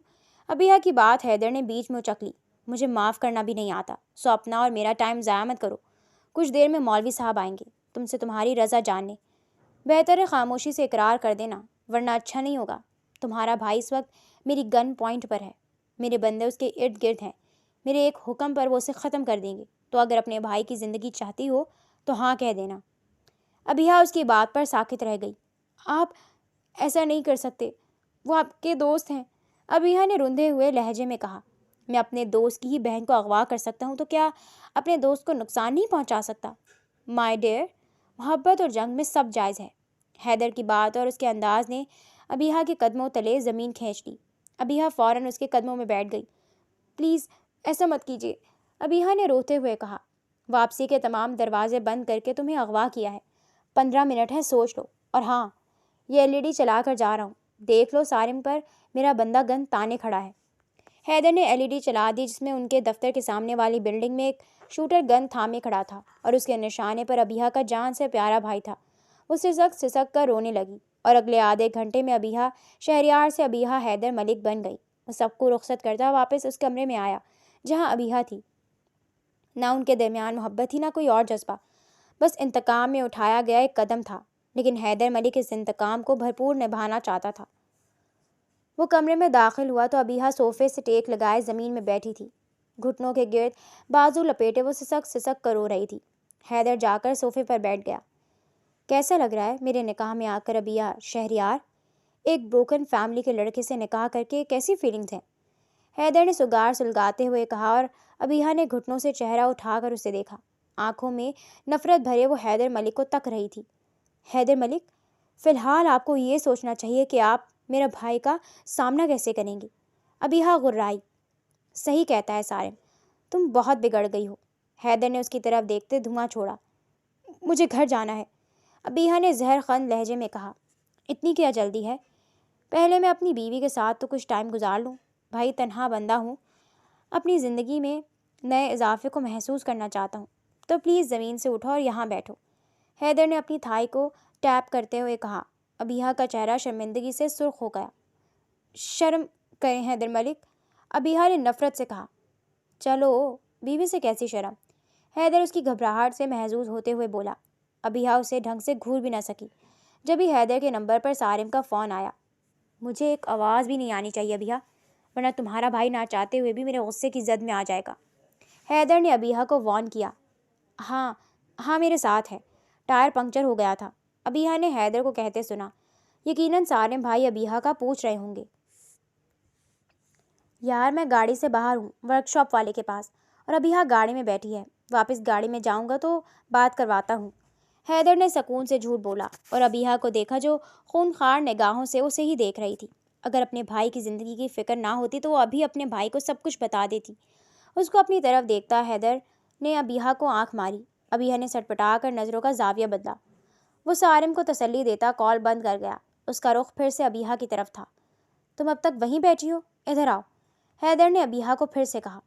Speaker 1: ابیہا کی بات حیدر نے بیچ میں اچک لی۔ مجھے معاف کرنا بھی نہیں آتا، سو اپنا اور میرا ٹائم ضائع مت کرو۔ کچھ دیر میں مولوی صاحب آئیں گے تم سے تمہاری رضا جاننے۔ بہتر ہے خاموشی سے اقرار کر دینا، ورنہ اچھا نہیں ہوگا۔ تمہارا بھائی اس وقت میری گن پوائنٹ پر ہے، میرے بندے اس کے ارد گرد ہیں، میرے ایک حکم پر وہ اسے ختم کر دیں گے، تو اگر اپنے بھائی کی زندگی چاہتی ہو تو ہاں کہہ دینا۔ ابیہا اس کی بات پر ساکت رہ گئی۔ آپ ایسا نہیں کر سکتے، وہ آپ کے دوست ہیں، ابیہا نے روندے ہوئے لہجے میں کہا۔ میں اپنے دوست کی ہی بہن کو اغوا کر سکتا ہوں تو کیا اپنے دوست کو نقصان نہیں پہنچا سکتا؟ مائی ڈیئر، محبت اور جنگ میں سب جائز ہے۔ حیدر کی بات اور اس کے انداز نے ابیہا کے قدموں تلے زمین کھینچ لی۔ ابیہا فوراً اس کے قدموں میں بیٹھ گئی۔ پلیز ایسا مت کیجیے، ابیہا نے روتے ہوئے کہا۔ واپسی کے تمام دروازے بند کر کے تمہیں اغوا کیا ہے، 15 منٹ ہے، سوچ لو، اور ہاں یہ LED چلا کر جا رہا ہوں، دیکھ لو سارم پر میرا بندہ گن تانے کھڑا ہے۔ حیدر نے LED چلا دی جس میں ان کے دفتر کے سامنے والی بلڈنگ میں ایک شوٹر گن تھامے کھڑا تھا اور اس کے نشانے پر ابیہا کا جان سے پیارا بھائی تھا۔ وہ سسک کر رونے لگی اور اگلے آدھے گھنٹے میں ابیہا شہریار سے ابیہا حیدر ملک بن گئی۔ وہ سب کو رخصت کرتا واپس اس کمرے میں آیا جہاں ابیہا تھی۔ نہ ان کے درمیان محبت تھی، نہ کوئی اور جذبہ، بس انتقام میں اٹھایا گیا ایک قدم تھا، لیکن حیدر ملک اس انتقام کو بھرپور نبھانا چاہتا تھا۔ وہ کمرے میں داخل ہوا تو ابیہا صوفے سے ٹیک لگائے زمین میں بیٹھی تھی، گھٹنوں کے گرد بازو لپیٹے وہ سسک کر رو رہی تھی۔ حیدر جا کر صوفے پر بیٹھ گیا۔ کیسا لگ رہا ہے میرے نکاح میں آ کر ابیہا شہریار؟ ایک بروکن فیملی کے لڑکے سے نکاح کر کے کیسی فیلنگز ہیں؟ حیدر نے سگار سلگاتے ہوئے کہا اور ابیہا نے گھٹنوں سے چہرہ اٹھا کر اسے دیکھا۔ آنکھوں میں نفرت بھرے وہ حیدر ملک کو تک رہی تھی۔ حیدر ملک، فی الحال آپ کو یہ سوچنا چاہیے کہ آپ میرا بھائی کا سامنا کیسے کریں گے۔ ابیہا غرائی۔ صحیح کہتا ہے سارم، تم بہت بگڑ گئی ہو۔ حیدر نے اس کی طرف دیکھتے دھواں چھوڑا۔ مجھے گھر جانا ہے، ابیہا نے زہر خند لہجے میں کہا۔ اتنی کیا جلدی ہے؟ پہلے میں اپنی بیوی کے ساتھ تو کچھ ٹائم گزار لوں۔ بھائی تنہا بندہ ہوں، اپنی زندگی میں نئے اضافے کو محسوس کرنا چاہتا ہوں، تو پلیز زمین سے اٹھو اور یہاں بیٹھو۔ حیدر نے اپنی تھائی کو ٹیپ کرتے ہوئے کہا۔ ابیہا کا چہرہ شرمندگی سے سرخ ہو گیا۔ شرم کریں حیدر ملک، ابیہا نے نفرت سے کہا۔ چلو بیوی سے کیسی شرم؟ حیدر اس کی گھبراہٹ سے محظوظ ہوتے ہوئے بولا۔ ابیہا اسے ڈھنگ سے گھور بھی نہ سکی۔ جبھی حیدر کے نمبر پر سارم کا فون آیا۔ مجھے ایک آواز بھی نہیں آنی چاہیے ابیہا، ورنہ تمہارا بھائی نہ چاہتے ہوئے بھی میرے غصے کی زد میں آ جائے گا۔ حیدر نے ابیہا کو وارن کیا۔ ہاں میرے ساتھ ہے، ٹائر پنکچر ہو گیا تھا، ابیہا نے حیدر کو کہتے سنا۔ یقیناً سارم بھائی ابیہا کا پوچھ رہے ہوں گے۔ یار میں گاڑی سے باہر ہوں، ورک شاپ والے کے پاس، اور ابیہا گاڑی میں بیٹھی ہے۔ واپس گاڑی میں جاؤں گا تو بات کرواتا ہوں۔ حیدر نے سکون سے جھوٹ بولا اور ابیہا کو دیکھا جو خونخوار نگاہوں سے اسے ہی دیکھ رہی تھی۔ اگر اپنے بھائی کی زندگی کی فکر نہ ہوتی تو وہ ابھی اپنے بھائی کو سب کچھ بتا دیتی۔ اس کو اپنی طرف دیکھتا حیدر نے ابیہا کو آنکھ ماری۔ ابیہا نے سٹپٹا کر نظروں کا زاویہ بدلا۔ وہ سارم کو تسلی دیتا کال بند کر گیا۔ اس کا رخ پھر سے ابیہا کی طرف تھا۔ تم اب تک وہیں بیٹھی ہو؟ ادھر آؤ، حیدر نے ابیہا کو پھر سے کہا۔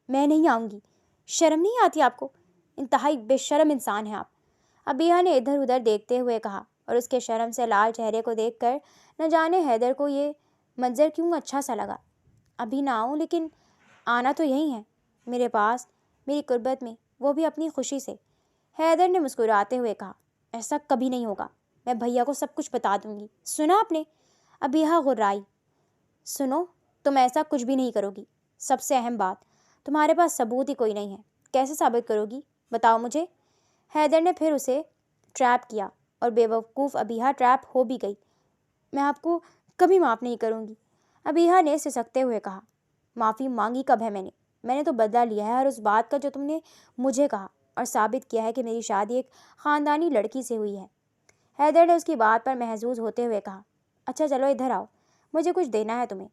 Speaker 1: میں نہیں آؤں گی۔ شرم نہیں آتی آپ کو؟ انتہائی بے شرم انسان ہیں آپ، ابیہا نے ادھر ادھر دیکھتے ہوئے کہا، اور اس کے شرم سے لال چہرے کو دیکھ کر نہ جانے حیدر کو یہ منظر کیوں اچھا سا لگا۔ ابھی نہ آؤں لیکن آنا تو یہی ہے، میرے پاس، میری قربت میں، وہ بھی اپنی خوشی سے، حیدر نے مسکراتے ہوئے کہا۔ ایسا کبھی نہیں ہوگا، میں بھیا کو سب کچھ بتا دوں گی۔ سنا آپ نے؟ ابیہا غرائی۔ سنو، تم ایسا کچھ بھی نہیں کرو گی۔ سب سے اہم بات، تمہارے پاس ثبوت ہی کوئی نہیں ہے، کیسے ثابت کرو گی؟ بتاؤ مجھے۔ حیدر نے پھر اسے ٹریپ کیا اور بے وقوف ابیہا ٹریپ ہو بھی گئی۔ میں آپ کو کبھی معاف نہیں کروں گی، ابیہا نے سسکتے ہوئے کہا۔ معافی مانگی کب ہے میں نے تو بدلہ لیا ہے اور اس بات کا جو تم نے مجھے کہا اور ثابت کیا ہے کہ میری شادی ایک خاندانی لڑکی سے ہوئی ہے۔ حیدر نے اس کی بات پر محظوظ ہوتے ہوئے کہا۔ اچھا چلو ادھر آؤ، مجھے کچھ دینا ہے تمہیں،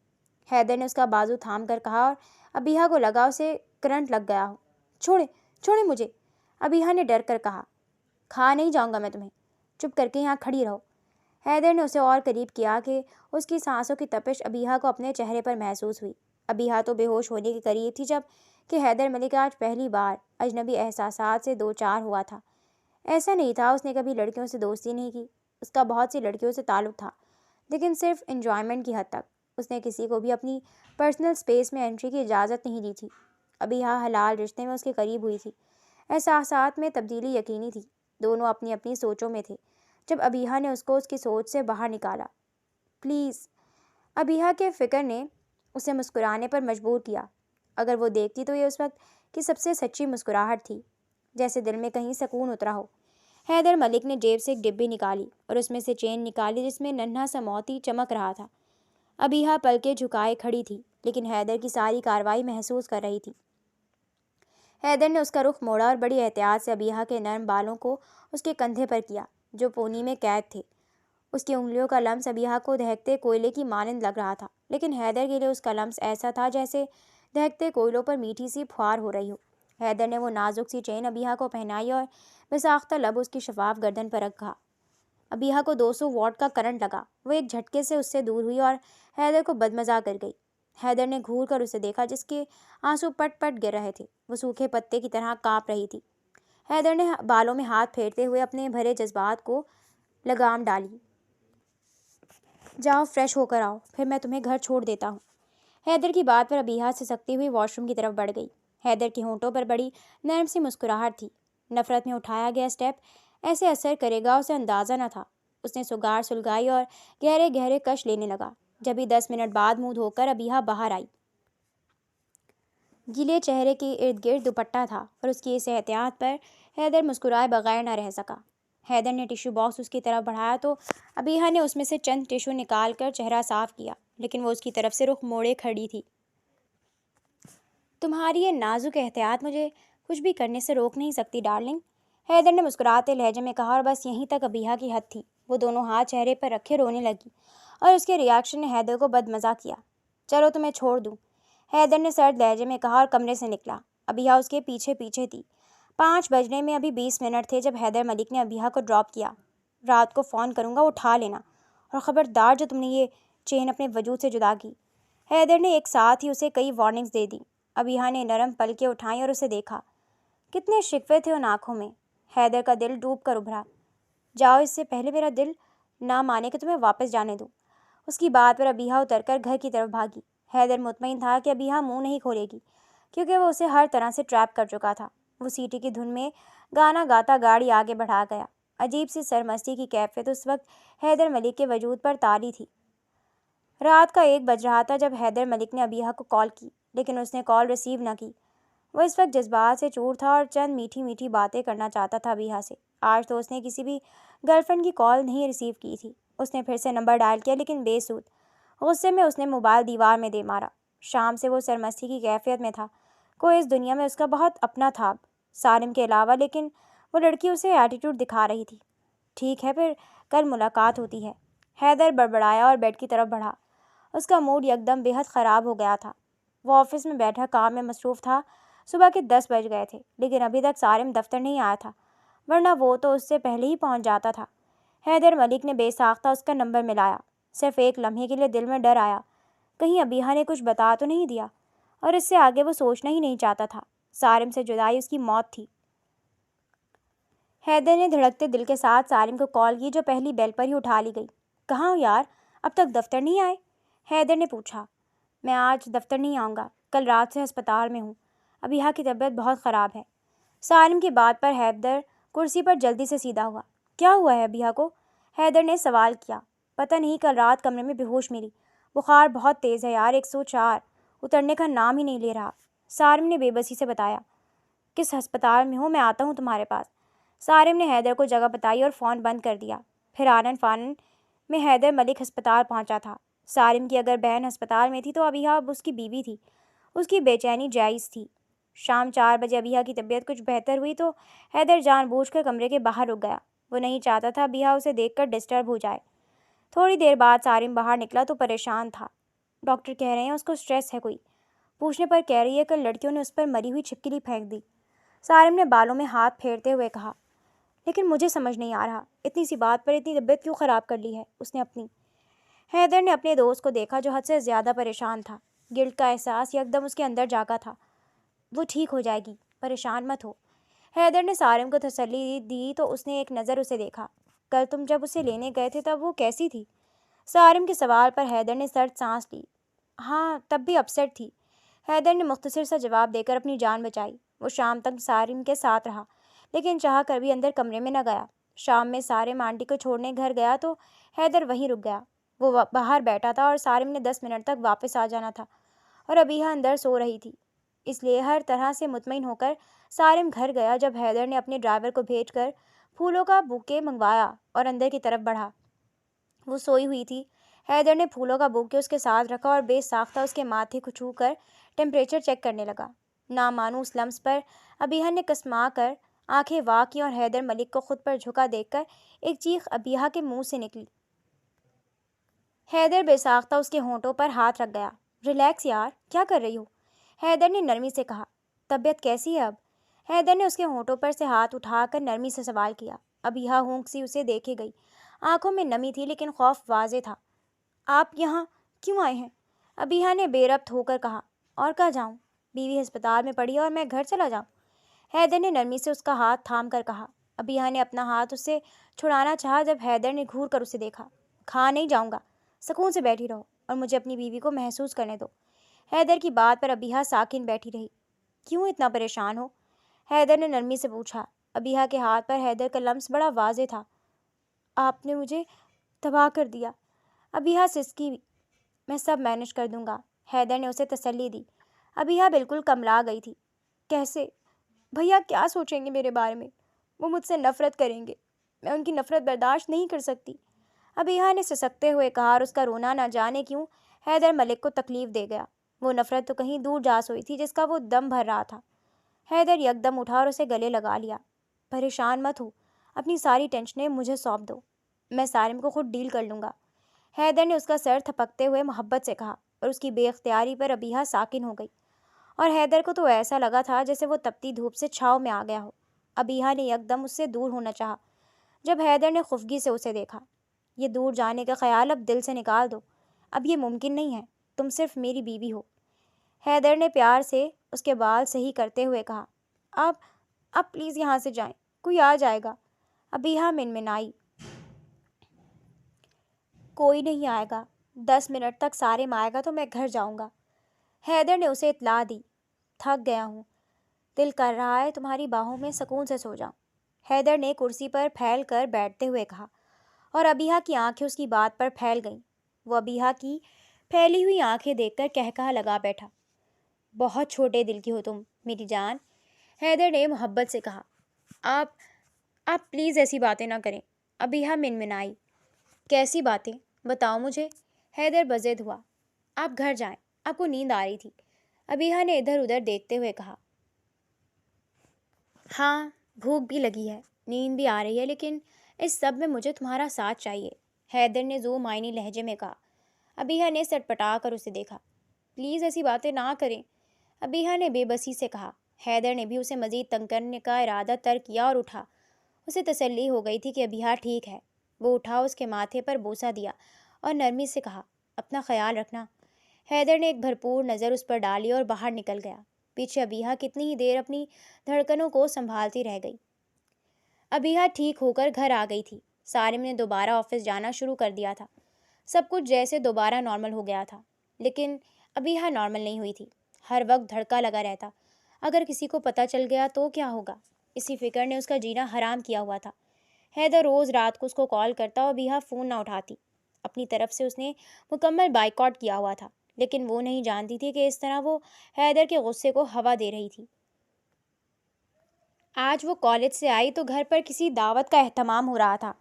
Speaker 1: حیدر نے اس کا بازو تھام کر کہا، اور ابیہا کو لگا اسے کرنٹ لگ گیا ہو۔ چھوڑیں مجھے، ابیہا نے ڈر کر کہا۔ کھا نہیں جاؤں گا میں تمہیں، چپ کر کے یہاں کھڑی رہو۔ حیدر نے اسے اور قریب کیا کہ اس کی سانسوں کی تپش ابیہا کو اپنے چہرے پر محسوس ہوئی۔ ابیہا تو بے ہوش ہونے کے قریب تھی جب کہ حیدر ملک آج پہلی بار اجنبی احساسات سے دو چار ہوا تھا۔ ایسا نہیں تھا اس نے کبھی لڑکیوں سے دوستی نہیں کی، اس کا بہت سی لڑکیوں سے تعلق تھا، لیکن صرف انجوائمنٹ کی حد تک۔ اس نے کسی کو بھی اپنی پرسنل سپیس میں انٹری کی اجازت نہیں دی تھی۔ ابیہا حلال رشتے میں اس کے قریب ہوئی تھی۔ احساسات میں تبدیلی یقینی تھی، دونوں اپنی اپنی سوچوں میں تھے۔ جب ابیہا نے اس کو اس کی سوچ سے باہر نکالا، پلیز، ابیہا کے فکر نے اسے مسکرانے پر مجبور کیا۔ اگر وہ دیکھتی تو یہ اس وقت کی سب سے سچی مسکراہٹ تھی، جیسے دل میں کہیں سکون اترا ہو۔ حیدر ملک نے جیب سے ایک ڈبی نکالی اور اس میں سے چین نکالی جس میں ننھا سا موتی چمک رہا تھا۔ ابیہا پلکیں جھکائے کھڑی تھی، لیکن حیدر کی ساری کارروائی محسوس کر رہی تھی۔ حیدر نے اس کا رخ موڑا اور بڑی احتیاط سے ابیہا کے نرم بالوں کو اس کے کندھے پر کیا، جو پونی میں قید تھے۔ اس کی انگلیوں کا لمس ابیہا کو دہکتے کوئلے کی مانند لگ رہا تھا، لیکن حیدر کے لیے اس کا لمس ایسا تھا جیسے دہکتے کوئلوں پر میٹھی سی پھوار ہو رہی ہو۔ حیدر نے وہ نازک سی چین ابیہا کو پہنائی اور بساختہ لب اس کی شفاف گردن پر رکھا۔ ابیہا کو 200 واٹ کا کرنٹ لگا۔ وہ ایک جھٹکے سے اس سے دور ہوئی اور حیدر کو بدمزہ کر گئی۔ حیدر نے گھور کر اسے دیکھا جس کے آنسو پٹ پٹ گر رہے تھے۔ وہ سوکھے پتے کی طرح کانپ رہی تھی۔ حیدر نے بالوں میں ہاتھ پھیرتے ہوئے اپنے بھرے جذبات کو لگام ڈالی۔ جاؤ فریش ہو کر آؤ، پھر میں تمہیں گھر چھوڑ دیتا ہوں۔ حیدر کی بات پر ابیہا سسکتی ہوئی واش روم کی طرف بڑھ گئی۔ حیدر کے ہونٹوں پر بڑی نرم سی مسکراہٹ تھی۔ نفرت میں اٹھایا گیا اسٹیپ ایسے اثر کرے گا اسے اندازہ نہ تھا۔ اس نے سگار سلگائی اور گہرے گہرے کش لینے لگا۔ جب ہی 10 منٹ بعد منہ دھو کر ابیہا باہر آئی۔ گیلے چہرے کے ارد گرد دوپٹہ تھا اور اس کی اس احتیاط پر حیدر مسکرائے بغیر نہ رہ سکا۔ حیدر نے ٹیشو باکس اس کی طرف بڑھایا تو ابیہا نے اس میں سے چند ٹیشو نکال کر چہرہ صاف کیا، لیکن وہ اس کی طرف سے رخ موڑے کھڑی تھی۔ تمہاری یہ نازک احتیاط مجھے کچھ بھی کرنے سے روک نہیں سکتی ڈارلنگ، حیدر نے مسکراتے لہجے میں کہا، اور بس یہیں تک ابیہا کی حد تھی۔ وہ دونوں ہاتھ چہرے پر رکھے رونے لگی اور اس کے ریاکشن نے حیدر کو بدمزہ کیا۔ چلو تمہیں چھوڑ دوں، حیدر نے سرد لہجے میں کہا اور کمرے سے نکلا۔ ابیہا اس کے پیچھے پیچھے تھی۔ 5 بجنے میں ابھی 20 منٹ تھے جب حیدر ملک نے ابیہا کو ڈراپ کیا۔ رات کو فون کروں گا، اٹھا لینا، اور خبردار جو تم نے یہ چین اپنے وجود سے جدا کی۔ حیدر نے ایک ساتھ ہی اسے کئی وارننگز دے دیں۔ ابیہا نے نرم پلکیں اٹھائیں اور اسے دیکھا۔ کتنے شکوے تھے ان آنکھوں میں۔ حیدر کا دل ڈوب کر ابھرا۔ جاؤ، اس سے پہلے میرا دل نہ مانے کہ تمہیں واپس جانے دوں۔ اس کی بات پر ابیہا اتر کر گھر کی طرف بھاگی۔ حیدر مطمئن تھا کہ ابیہا منہ نہیں کھولے گی، کیونکہ وہ اسے ہر طرح سے ٹریپ کر چکا تھا۔ وہ سیٹی کی دھن میں گانا گاتا گاڑی آگے بڑھا گیا۔ عجیب سی سرمستی کی کیفیت اس وقت حیدر ملک کے وجود پر طاری تھی۔ رات کا 1 بج رہا تھا جب حیدر ملک نے ابیہا کو کال کی، لیکن اس نے کال ریسیو نہ کی۔ وہ اس وقت جذبات سے چور تھا اور چند میٹھی میٹھی باتیں کرنا چاہتا تھا ابیہا سے۔ آج تو اس نے کسی بھی گرل فرینڈ کی کال نہیں ریسیو کی تھی۔ اس نے پھر سے نمبر ڈائل کیا، لیکن بے سود۔ غصے میں اس نے موبائل دیوار میں دے مارا۔ شام سے وہ سرمستی کی کیفیت میں تھا۔ کوئی اس دنیا میں اس کا بہت اپنا تھا۔ سالم کے علاوہ، لیکن وہ لڑکی اسے ایٹیٹیوڈ دکھا رہی تھی۔ ٹھیک ہے، پھر کل ملاقات ہوتی ہے۔ حیدر بڑبڑایا اور بیڈ کی طرف بڑھا۔ اس کا موڈ یکدم بے حد خراب ہو گیا تھا۔ وہ آفس میں بیٹھا کام میں مصروف تھا۔ صبح کے 10 بج گئے تھے، لیکن ابھی تک سالم دفتر نہیں آیا تھا، ورنہ وہ تو اس سے پہلے ہی پہنچ جاتا تھا۔ حیدر ملک نے بے ساختہ اس کا نمبر ملایا۔ صرف ایک لمحے کے لیے دل میں ڈر آیا، کہیں ابیہا نے کچھ بتا تو نہیں دیا، اور اس سے آگے وہ سوچنا ہی نہیں چاہتا تھا۔ سالم سے جدائی اس کی موت تھی۔ حیدر نے دھڑکتے دل کے ساتھ سالم کو کال کی، جو پہلی بیل پر ہی اٹھا لی گئی۔ کہاں ہو یار، اب تک دفتر نہیں آئے؟ حیدر نے پوچھا۔ میں آج دفتر نہیں آؤں گا، کل رات سے ہسپتال میں ہوں، ابیہا کی طبیعت بہت خراب ہے۔ سالم کی بات پر حیدر کرسی پر جلدی سے سیدھا ہوا۔ کیا ہوا ہے ابیہا کو؟ حیدر نے سوال کیا۔ پتہ نہیں، کل رات کمرے میں بے ہوش ملی، بخار بہت تیز ہے یار، 104، اترنے کا نام ہی نہیں لے رہا۔ سالم نے بے بسی سے بتایا۔ کس ہسپتال میں ہو؟ میں آتا ہوں تمہارے پاس۔ سالم نے حیدر کو جگہ بتائی اور فون بند کر دیا۔ پھر آنن فانن میں حیدر ملک ہسپتال پہنچا تھا۔ سالم کی اگر بہن ہسپتال میں تھی تو ابیہا اب اس کی بیوی تھی۔ اس کی بے چینی جائز تھی۔ شام 4 بجے ابیہا کی طبیعت کچھ بہتر ہوئی تو حیدر جان بوجھ کر کمرے کے باہر رک گیا۔ وہ نہیں چاہتا تھا ابیہا اسے دیکھ کر ڈسٹرب ہو جائے۔ تھوڑی دیر بعد سالم باہر نکلا تو پریشان تھا۔ ڈاکٹر کہہ رہے ہیں اس کو سٹریس ہے کوئی۔ پوچھنے پر کہہ رہی ہے کل لڑکیوں نے اس پر مری ہوئی چھپکلی پھینک دی۔ سالم نے بالوں میں ہاتھ پھیرتے ہوئے کہا۔ لیکن مجھے سمجھ نہیں آ رہا، اتنی سی بات پر اتنی طبیعت کیوں خراب کر لی ہے اس نے اپنی؟ حیدر نے اپنے دوست کو دیکھا جو حد سے زیادہ پریشان تھا۔ گلٹ کا احساس یکدم اس کے اندر جاگا تھا۔ وہ ٹھیک ہو جائے گی، پریشان مت ہو۔ حیدر نے سالم کو تسلی دی تو اس نے ایک نظر اسے دیکھا۔ کل تم جب اسے لینے گئے تھے تب وہ کیسی تھی؟ سالم کے سوال پر حیدر نے سرد سانس لی۔ ہاں، تب بھی اپسیٹ تھی۔ حیدر نے مختصر سا جواب دے کر اپنی جان بچائی۔ وہ شام تک سالم کے ساتھ رہا، لیکن چاہ کر بھی اندر کمرے میں نہ گیا۔ شام میں سالم آنٹی کو چھوڑنے گھر گیا تو حیدر وہیں رک گیا۔ وہ باہر بیٹھا تھا اور سالم نے 10 منٹ تک واپس آ جانا تھا، اور ابیہا اندر سو رہی تھی۔ اس لیے ہر طرح سے مطمئن ہو کر سالم گھر گیا جب حیدر نے اپنے ڈرائیور کو بھیج کر پھولوں کا بوکے منگوایا اور اندر کی طرف بڑھا۔ وہ سوئی ہوئی تھی۔ حیدر نے پھولوں کا بوکے اس کے ساتھ رکھا اور بے ساختہ اس کے ماتھے کو چھو کر ٹمپریچر چیک کرنے لگا۔ نامانوس لمس پر ابیہا نے کسما کر آنکھیں وا کی اور حیدر ملک کو خود پر جھکا دیکھ کر ایک چیخ ابیہا کے منہ سے نکلی۔ حیدر بے ساختہ اس کے ہونٹوں پر ہاتھ رکھ گیا۔ ریلیکس یار، کیا کر رہی ہو؟ حیدر نے نرمی سے کہا۔ طبیعت کیسی ہے اب؟ حیدر نے اس کے ہونٹوں پر سے ہاتھ اٹھا کر نرمی سے سوال کیا۔ ابیہا ہونک سی اسے دیکھے گئی۔ آنکھوں میں نمی تھی لیکن خوف واضح تھا۔ آپ یہاں کیوں آئے ہیں؟ ابیہا نے بے ربط ہو کر کہا۔ اور کہاں جاؤں؟ بیوی ہسپتال میں پڑی ہے اور میں گھر چلا جاؤں؟ حیدر نے نرمی سے اس کا ہاتھ تھام کر کہا۔ ابیہا نے اپنا ہاتھ اس سے چھڑانا چاہا جب حیدر نے گھور کر اسے دیکھا۔ کھا نہیں جاؤں گا، سکون سے بیٹھی رہو اور مجھے اپنی بیوی کو محسوس کرنے دو۔ حیدر کی بات پر ابیہا ساکن بیٹھی رہی۔ کیوں اتنا پریشان ہو؟ حیدر نے نرمی سے پوچھا۔ ابیہا کے ہاتھ پر حیدر کا لمس بڑا واضح تھا۔ آپ نے مجھے تباہ کر دیا۔ ابیہا سسکی۔ میں سب مینج کر دوں گا، حیدر نے اسے تسلی دی۔ ابیہا بالکل کملا گئی تھی۔ کیسے؟ بھیا کیا سوچیں گے میرے بارے میں؟ وہ مجھ سے نفرت کریں گے، میں ان کی نفرت برداشت نہیں کر سکتی، ابیہا نے سسکتے ہوئے کہا، اور اس کا رونا نہ جانے کیوں حیدر ملک کو تکلیف دے گیا۔ وہ نفرت تو کہیں دور جا سوئی تھی جس کا وہ دم بھر رہا تھا۔ حیدر یکدم اٹھا اور اسے گلے لگا لیا۔ پریشان مت ہو، اپنی ساری ٹینشنیں مجھے سونپ دو، میں سالم کو خود ڈیل کر لوں گا، حیدر نے اس کا سر تھپکتے ہوئے محبت سے کہا، اور اس کی بے اختیاری پر ابیہا ساکن ہو گئی، اور حیدر کو تو ایسا لگا تھا جیسے وہ تپتی دھوپ سے چھاؤں میں آ گیا ہو۔ ابیہا نے یکدم اس سے دور ہونا چاہا جب حیدر نے خفگی سے اسے دیکھا۔ یہ دور جانے کا خیال اب دل سے نکال دو، اب یہ ممکن نہیں ہے، تم صرف میری بیوی ہو، حیدر نے پیار سے اس کے بال صحیح کرتے ہوئے کہا۔ آپ پلیز یہاں سے جائیں، کوئی آ جائے گا، ابیہا منمنائی۔ کوئی نہیں آئے گا، 10 منٹ تک سالم آئے گا تو میں گھر جاؤں گا، حیدر نے اسے اطلاع دی۔ تھک گیا ہوں، دل کر رہا ہے تمہاری باہوں میں سکون سے سو جاؤں، حیدر نے کرسی پر پھیل کر بیٹھتے ہوئے کہا، اور ابیہا کی آنکھیں اس کی بات پر پھیل گئیں۔ وہ ابیہا کی پھیلی ہوئی آنکھیں دیکھ کر کہکہا لگا بیٹھا۔ بہت چھوٹے دل کی ہو تم میری جان، حیدر نے محبت سے کہا۔ آپ پلیز ایسی باتیں نہ کریں، ابیہا منمنائی۔ کیسی باتیں؟ بتاؤ مجھے، حیدر بضد ہوا۔ آپ گھر جائیں، آپ کو نیند آ رہی تھی، ابیہا نے ادھر ادھر دیکھتے ہوئے کہا۔ ہاں، بھوک بھی لگی ہے، نیند بھی آ رہی ہے، لیکن اس سب میں مجھے تمہارا ساتھ چاہیے، حیدر نے ذو معنی لہجے میں کہا۔ ابیہا نے سٹپٹا کر اسے دیکھا۔ پلیز ایسی باتیں نہ کریں، ابیہا نے بے بسی سے کہا۔ حیدر نے بھی اسے مزید تنگ کرنے کا ارادہ ترک کیا اور اٹھا۔ اسے تسلی ہو گئی تھی کہ ابیہا ٹھیک ہے۔ وہ اٹھا، اس کے ماتھے پر بوسہ دیا اور نرمی سے کہا، اپنا خیال رکھنا۔ حیدر نے ایک بھرپور نظر اس پر ڈالی اور باہر نکل گیا۔ پیچھے ابیہا کتنی ہی دیر اپنی دھڑکنوں کو سنبھالتی رہ گئی۔ ابیہا ٹھیک ہو کر گھر آ گئی تھی۔ سارم نے دوبارہ آفس جانا شروع کر دیا تھا۔ سب کچھ جیسے دوبارہ نارمل ہو گیا تھا، لیکن ابیہا نارمل نہیں ہوئی تھی۔ ہر وقت دھڑکا لگا رہتا، اگر کسی کو پتہ چل گیا تو کیا ہوگا؟ اسی فکر نے اس کا جینا حرام کیا ہوا تھا۔ حیدر روز رات کو اس کو کال کرتا اور ابیہا فون نہ اٹھاتی۔ اپنی طرف سے اس نے مکمل بائیکاٹ کیا ہوا تھا، لیکن وہ نہیں جانتی تھی کہ اس طرح وہ حیدر کے غصے کو ہوا دے رہی تھی۔ آج وہ کالج سے آئی تو گھر پر کسی دعوت کا اہتمام ہو رہا تھا۔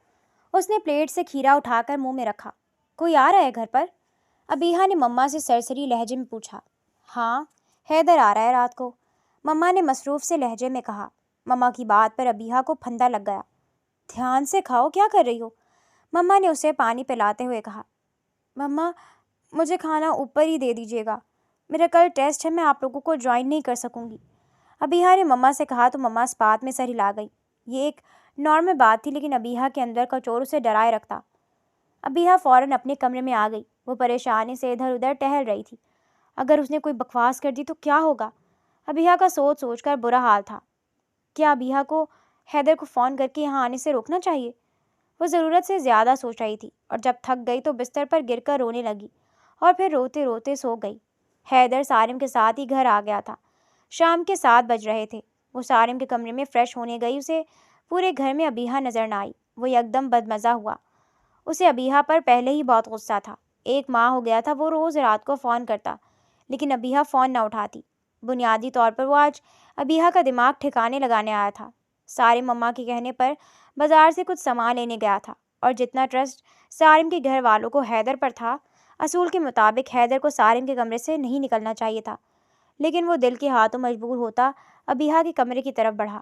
Speaker 1: اس نے پلیٹ سے کھیرا اٹھا کر منہ میں رکھا۔ کوئی آ رہا ہے گھر پر؟ ابیہا نے مما سے سرسری لہجے میں پوچھا۔ ہاں، حیدر آ رہا ہے رات کو، مما نے مصروف سے لہجے میں کہا۔ مما کی بات پر ابیہا کو پھندا لگ گیا۔ دھیان سے کھاؤ، کیا کر رہی ہو؟ مما نے اسے پانی پلاتے ہوئے کہا۔ مما، مجھے کھانا اوپر ہی دے دیجیے گا، میرا کل ٹیسٹ ہے، میں آپ لوگوں کو جوائن نہیں کر سکوں گی، ابیہا نے مما سے کہا تو مما اس بات میں سر ہلا گئی۔ یہ ایک نارمل بات تھی، لیکن ابیہا کے اندر کا چور اسے ڈرائے رکھتا۔ ابیہا فوراً اپنے کمرے میں آ گئی۔ وہ پریشانی سے ادھر ادھر ٹہل رہی تھی۔ اگر اس نے کوئی بکواس کر دی تو کیا ہوگا؟ ابیہا کا سوچ سوچ کر برا حال تھا۔ کیا ابیہا کو حیدر کو فون کر کے یہاں آنے سے روکنا چاہیے؟ وہ ضرورت سے زیادہ سوچ رہی تھی، اور جب تھک گئی تو بستر پر گر کر رونے لگی اور پھر روتے روتے سو گئی۔ حیدر سارم کے ساتھ ہی گھر آ گیا تھا۔ شام کے 7 بج رہے تھے۔ وہ سارم کے کمرے میں فریش ہونے گئی۔ اسے پورے گھر میں ابیہا نظر نہ آئی۔ وہ یکدم بدمزہ ہوا۔ اسے ابیہا پر پہلے ہی بہت غصہ تھا۔ 1 ماہ ہو گیا تھا وہ روز رات کو فون کرتا، لیکن ابیہا فون نہ اٹھاتی۔ بنیادی طور پر وہ آج ابیہا کا دماغ ٹھکانے لگانے آیا تھا۔ سارم مما کے کہنے پر بازار سے کچھ سامان لینے گیا تھا، اور جتنا ٹرسٹ سارم کے گھر والوں کو حیدر پر تھا، اصول کے مطابق حیدر کو سارم کے کمرے سے نہیں نکلنا چاہیے تھا، لیکن وہ دل کے ہاتھوں مجبور ہوتا ابیہا کے کمرے کی طرف بڑھا۔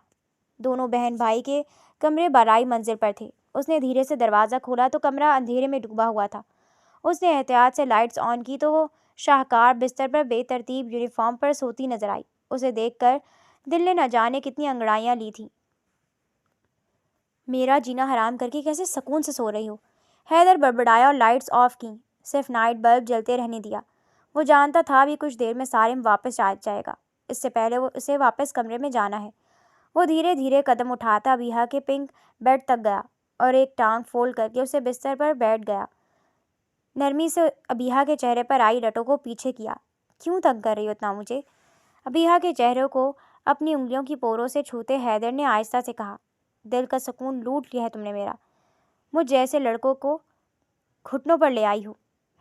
Speaker 1: دونوں بہن بھائی کے کمرے بالائی منزل پر تھے۔ اس نے دھیرے سے دروازہ کھولا تو کمرہ اندھیرے میں ڈوبا ہوا تھا۔ اس نے احتیاط سے لائٹس آن کی تو وہ شاہکار بستر پر بے ترتیب یونیفارم پر سوتی نظر آئی۔ اسے دیکھ کر دل نے نہ جانے کتنی انگڑائیاں لی تھیں۔ میرا جینا حرام کر کے کیسے سکون سے سو رہی ہو؟ حیدر بڑبڑایا اور لائٹس آف کیں، صرف نائٹ بلب جلتے رہنے دیا۔ وہ جانتا تھا ابھی کچھ دیر میں سارم واپس آ جائے گا، اس سے پہلے اسے واپس کمرے میں جانا ہے۔ وہ دھیرے دھیرے قدم اٹھاتا ابیہا کے پنک بیڈ تک گیا اور ایک ٹانگ فولڈ کر کے اسے بستر پر بیٹھ گیا۔ نرمی سے ابیہا کے چہرے پر آئی رٹوں کو پیچھے کیا۔ کیوں تنگ کر رہی ہو اتنا مجھے؟ ابیہا کے چہرے کو اپنی انگلیوں کی پوروں سے چھوتے حیدر نے آہستہ سے کہا۔ دل کا سکون لوٹ لیا ہے تم نے میرا، مجھ جیسے لڑکوں کو گھٹنوں پر لے آئی ہو۔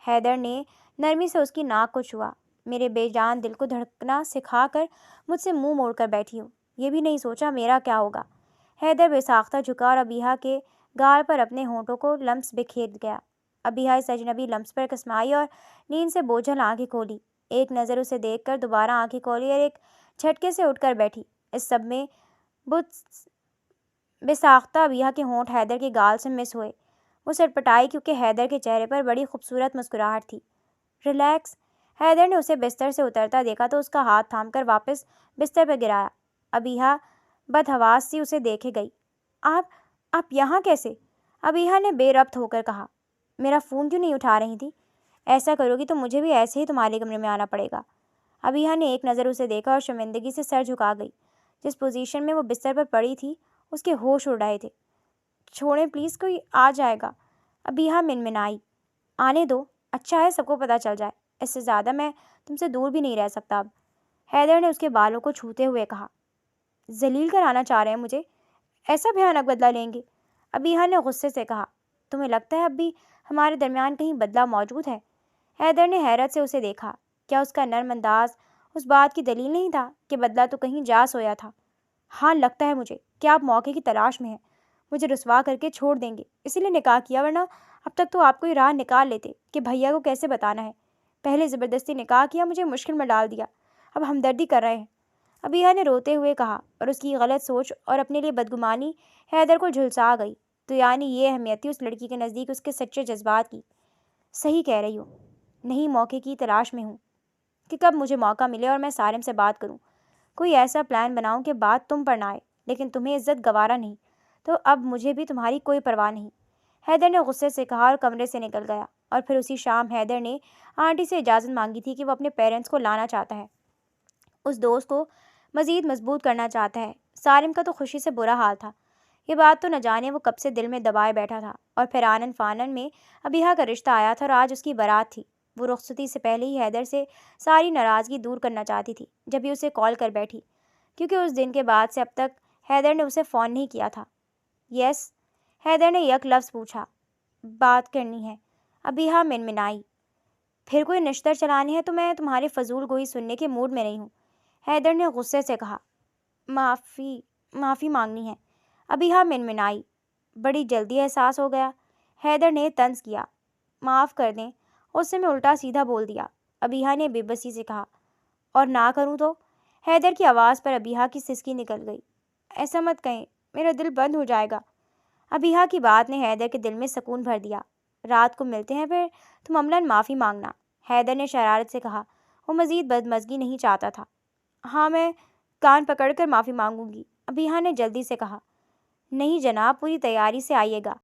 Speaker 1: حیدر نے نرمی سے اس کی ناک کو چھوا۔ میرے بے جان دل کو دھڑکنا سکھا کر مجھ سے منہ موڑ کر بیٹھی ہو، یہ بھی نہیں سوچا میرا کیا ہوگا؟ حیدر بے ساختہ جھکا اور ابیہا کے گال پر اپنے ہونٹوں کو لمس بکھیر گیا۔ ابیہا اس اجنبی لمس پر کسمائی اور نیند سے بوجھل آنکھیں کھولی۔ ایک نظر اسے دیکھ کر دوبارہ آنکھیں کھولی اور ایک جھٹکے سے اٹھ کر بیٹھی۔ اس سب میں بے ساختہ ابیہا کے ہونٹ حیدر کے گال سے مس ہوئے۔ وہ سٹپٹائی کیونکہ حیدر کے چہرے پر بڑی خوبصورت مسکراہٹ تھی۔ ریلیکس۔ حیدر نے اسے بستر سے اترتا دیکھا تو اس کا ہاتھ تھام کر واپس بستر پر گرایا۔ ابیہا بدحواس سی اسے دیکھے گئی۔ آپ یہاں کیسے؟ ابیہا نے بے ربط ہو کر کہا۔ میرا فون کیوں نہیں اٹھا رہی تھی؟ ایسا کرو گی تو مجھے بھی ایسے ہی تمہارے کمرے میں آنا پڑے گا۔ ابیہا نے ایک نظر اسے دیکھا اور شرمندگی سے سر جھکا گئی۔ جس پوزیشن میں وہ بستر پر پڑی تھی اس کے ہوش اڑ رہے تھے۔ چھوڑیں پلیز، کوئی آ جائے گا، ابیہا منمنائی۔ آنے دو، اچھا ہے سب کو پتہ چل جائے، اس سے زیادہ میں تم سے دور بھی نہیں رہ سکتا اب، حیدر نے اس کے بالوں کو چھوتے ہوئے کہا۔ ذلیل کرانا چاہ رہے ہیں مجھے؟ ایسا بھیانک بدلہ لیں گے؟ ابیہا نے غصے سے کہا۔ تمہیں لگتا ہے اب بھی ہمارے درمیان کہیں بدلہ موجود ہے؟ حیدر نے حیرت سے اسے دیکھا۔ کیا اس کا نرم انداز اس بات کی دلیل نہیں تھا کہ بدلہ تو کہیں جا سویا تھا؟ ہاں لگتا ہے مجھے کہ آپ موقع کی تلاش میں ہیں، مجھے رسوا کر کے چھوڑ دیں گے، اسی لیے نکاح کیا، ورنہ اب تک تو آپ کوئی راہ نکال لیتے کہ بھیا کو کیسے بتانا ہے۔ پہلے زبردستی نکاح کیا، مجھے مشکل میں ڈال دیا، اب ہمدردی کر رہے ہیں۔ ابیہ نے روتے ہوئے کہا، اور اس کی غلط سوچ اور اپنے لیے بدگمانی حیدر کو جھلسا گئی۔ تو یعنی یہ اہمیت تھی اس لڑکی کے نزدیک اس کے سچے جذبات کی۔ صحیح کہہ رہی ہو، نہیں موقع کی تلاش میں ہوں کہ کب مجھے موقع ملے اور میں سارم سے بات کروں، کوئی ایسا پلان بناؤں کہ بات تم پر نہ آئے، لیکن تمہیں عزت گوارا نہیں تو اب مجھے بھی تمہاری کوئی پرواہ نہیں، حیدر نے غصے سے کہا اور کمرے سے نکل گیا۔ اور پھر اسی شام حیدر نے آنٹی سے اجازت مانگی تھی کہ وہ اپنے پیرنٹس کو لانا چاہتا ہے، اس دوست کو مزید مضبوط کرنا چاہتا ہے۔ سارم کا تو خوشی سے برا حال تھا، یہ بات تو نہ جانے وہ کب سے دل میں دبائے بیٹھا تھا۔ اور پھر آنن فانن میں ابیہ کا رشتہ آیا تھا اور آج اس کی بارات تھی۔ وہ رخصتی سے پہلے ہی حیدر سے ساری ناراضگی دور کرنا چاہتی تھی جب ہی اسے کال کر بیٹھی، کیونکہ اس دن کے بعد سے اب تک حیدر نے اسے فون نہیں کیا تھا۔ یس، حیدر نے یک لفظ پوچھا۔ بات کرنی ہے، ابیہ منمنائی۔ پھر کوئی نشتر چلانے ہے تو میں تمہاری فضول گوئی سننے کے موڈ میں نہیں ہوں، حیدر نے غصے سے کہا۔ معافی مانگنی ہے، ابیہ منمنائی۔ بڑی جلدی احساس ہو گیا، حیدر نے طنز کیا۔ معاف کر دیں، اس سے میں الٹا سیدھا بول دیا، ابیہ نے بے بسی سے کہا۔ اور نہ کروں تو؟ حیدر کی آواز پر ابیہ کی سسکی نکل گئی۔ ایسا مت کہیں، میرا دل بند ہو جائے گا۔ ابیہ کی بات نے حیدر کے دل میں سکون بھر دیا۔ رات کو ملتے ہیں، پھر تم عملاً معافی مانگنا، حیدر نے شرارت سے کہا۔ وہ مزید بدمزگی نہیں چاہتا تھا۔ ہاں، میں کان پکڑ کر معافی مانگوں گی، ابیہ نے جلدی سے کہا۔ نہیں جناب، پوری تیاری سے آئیے گا۔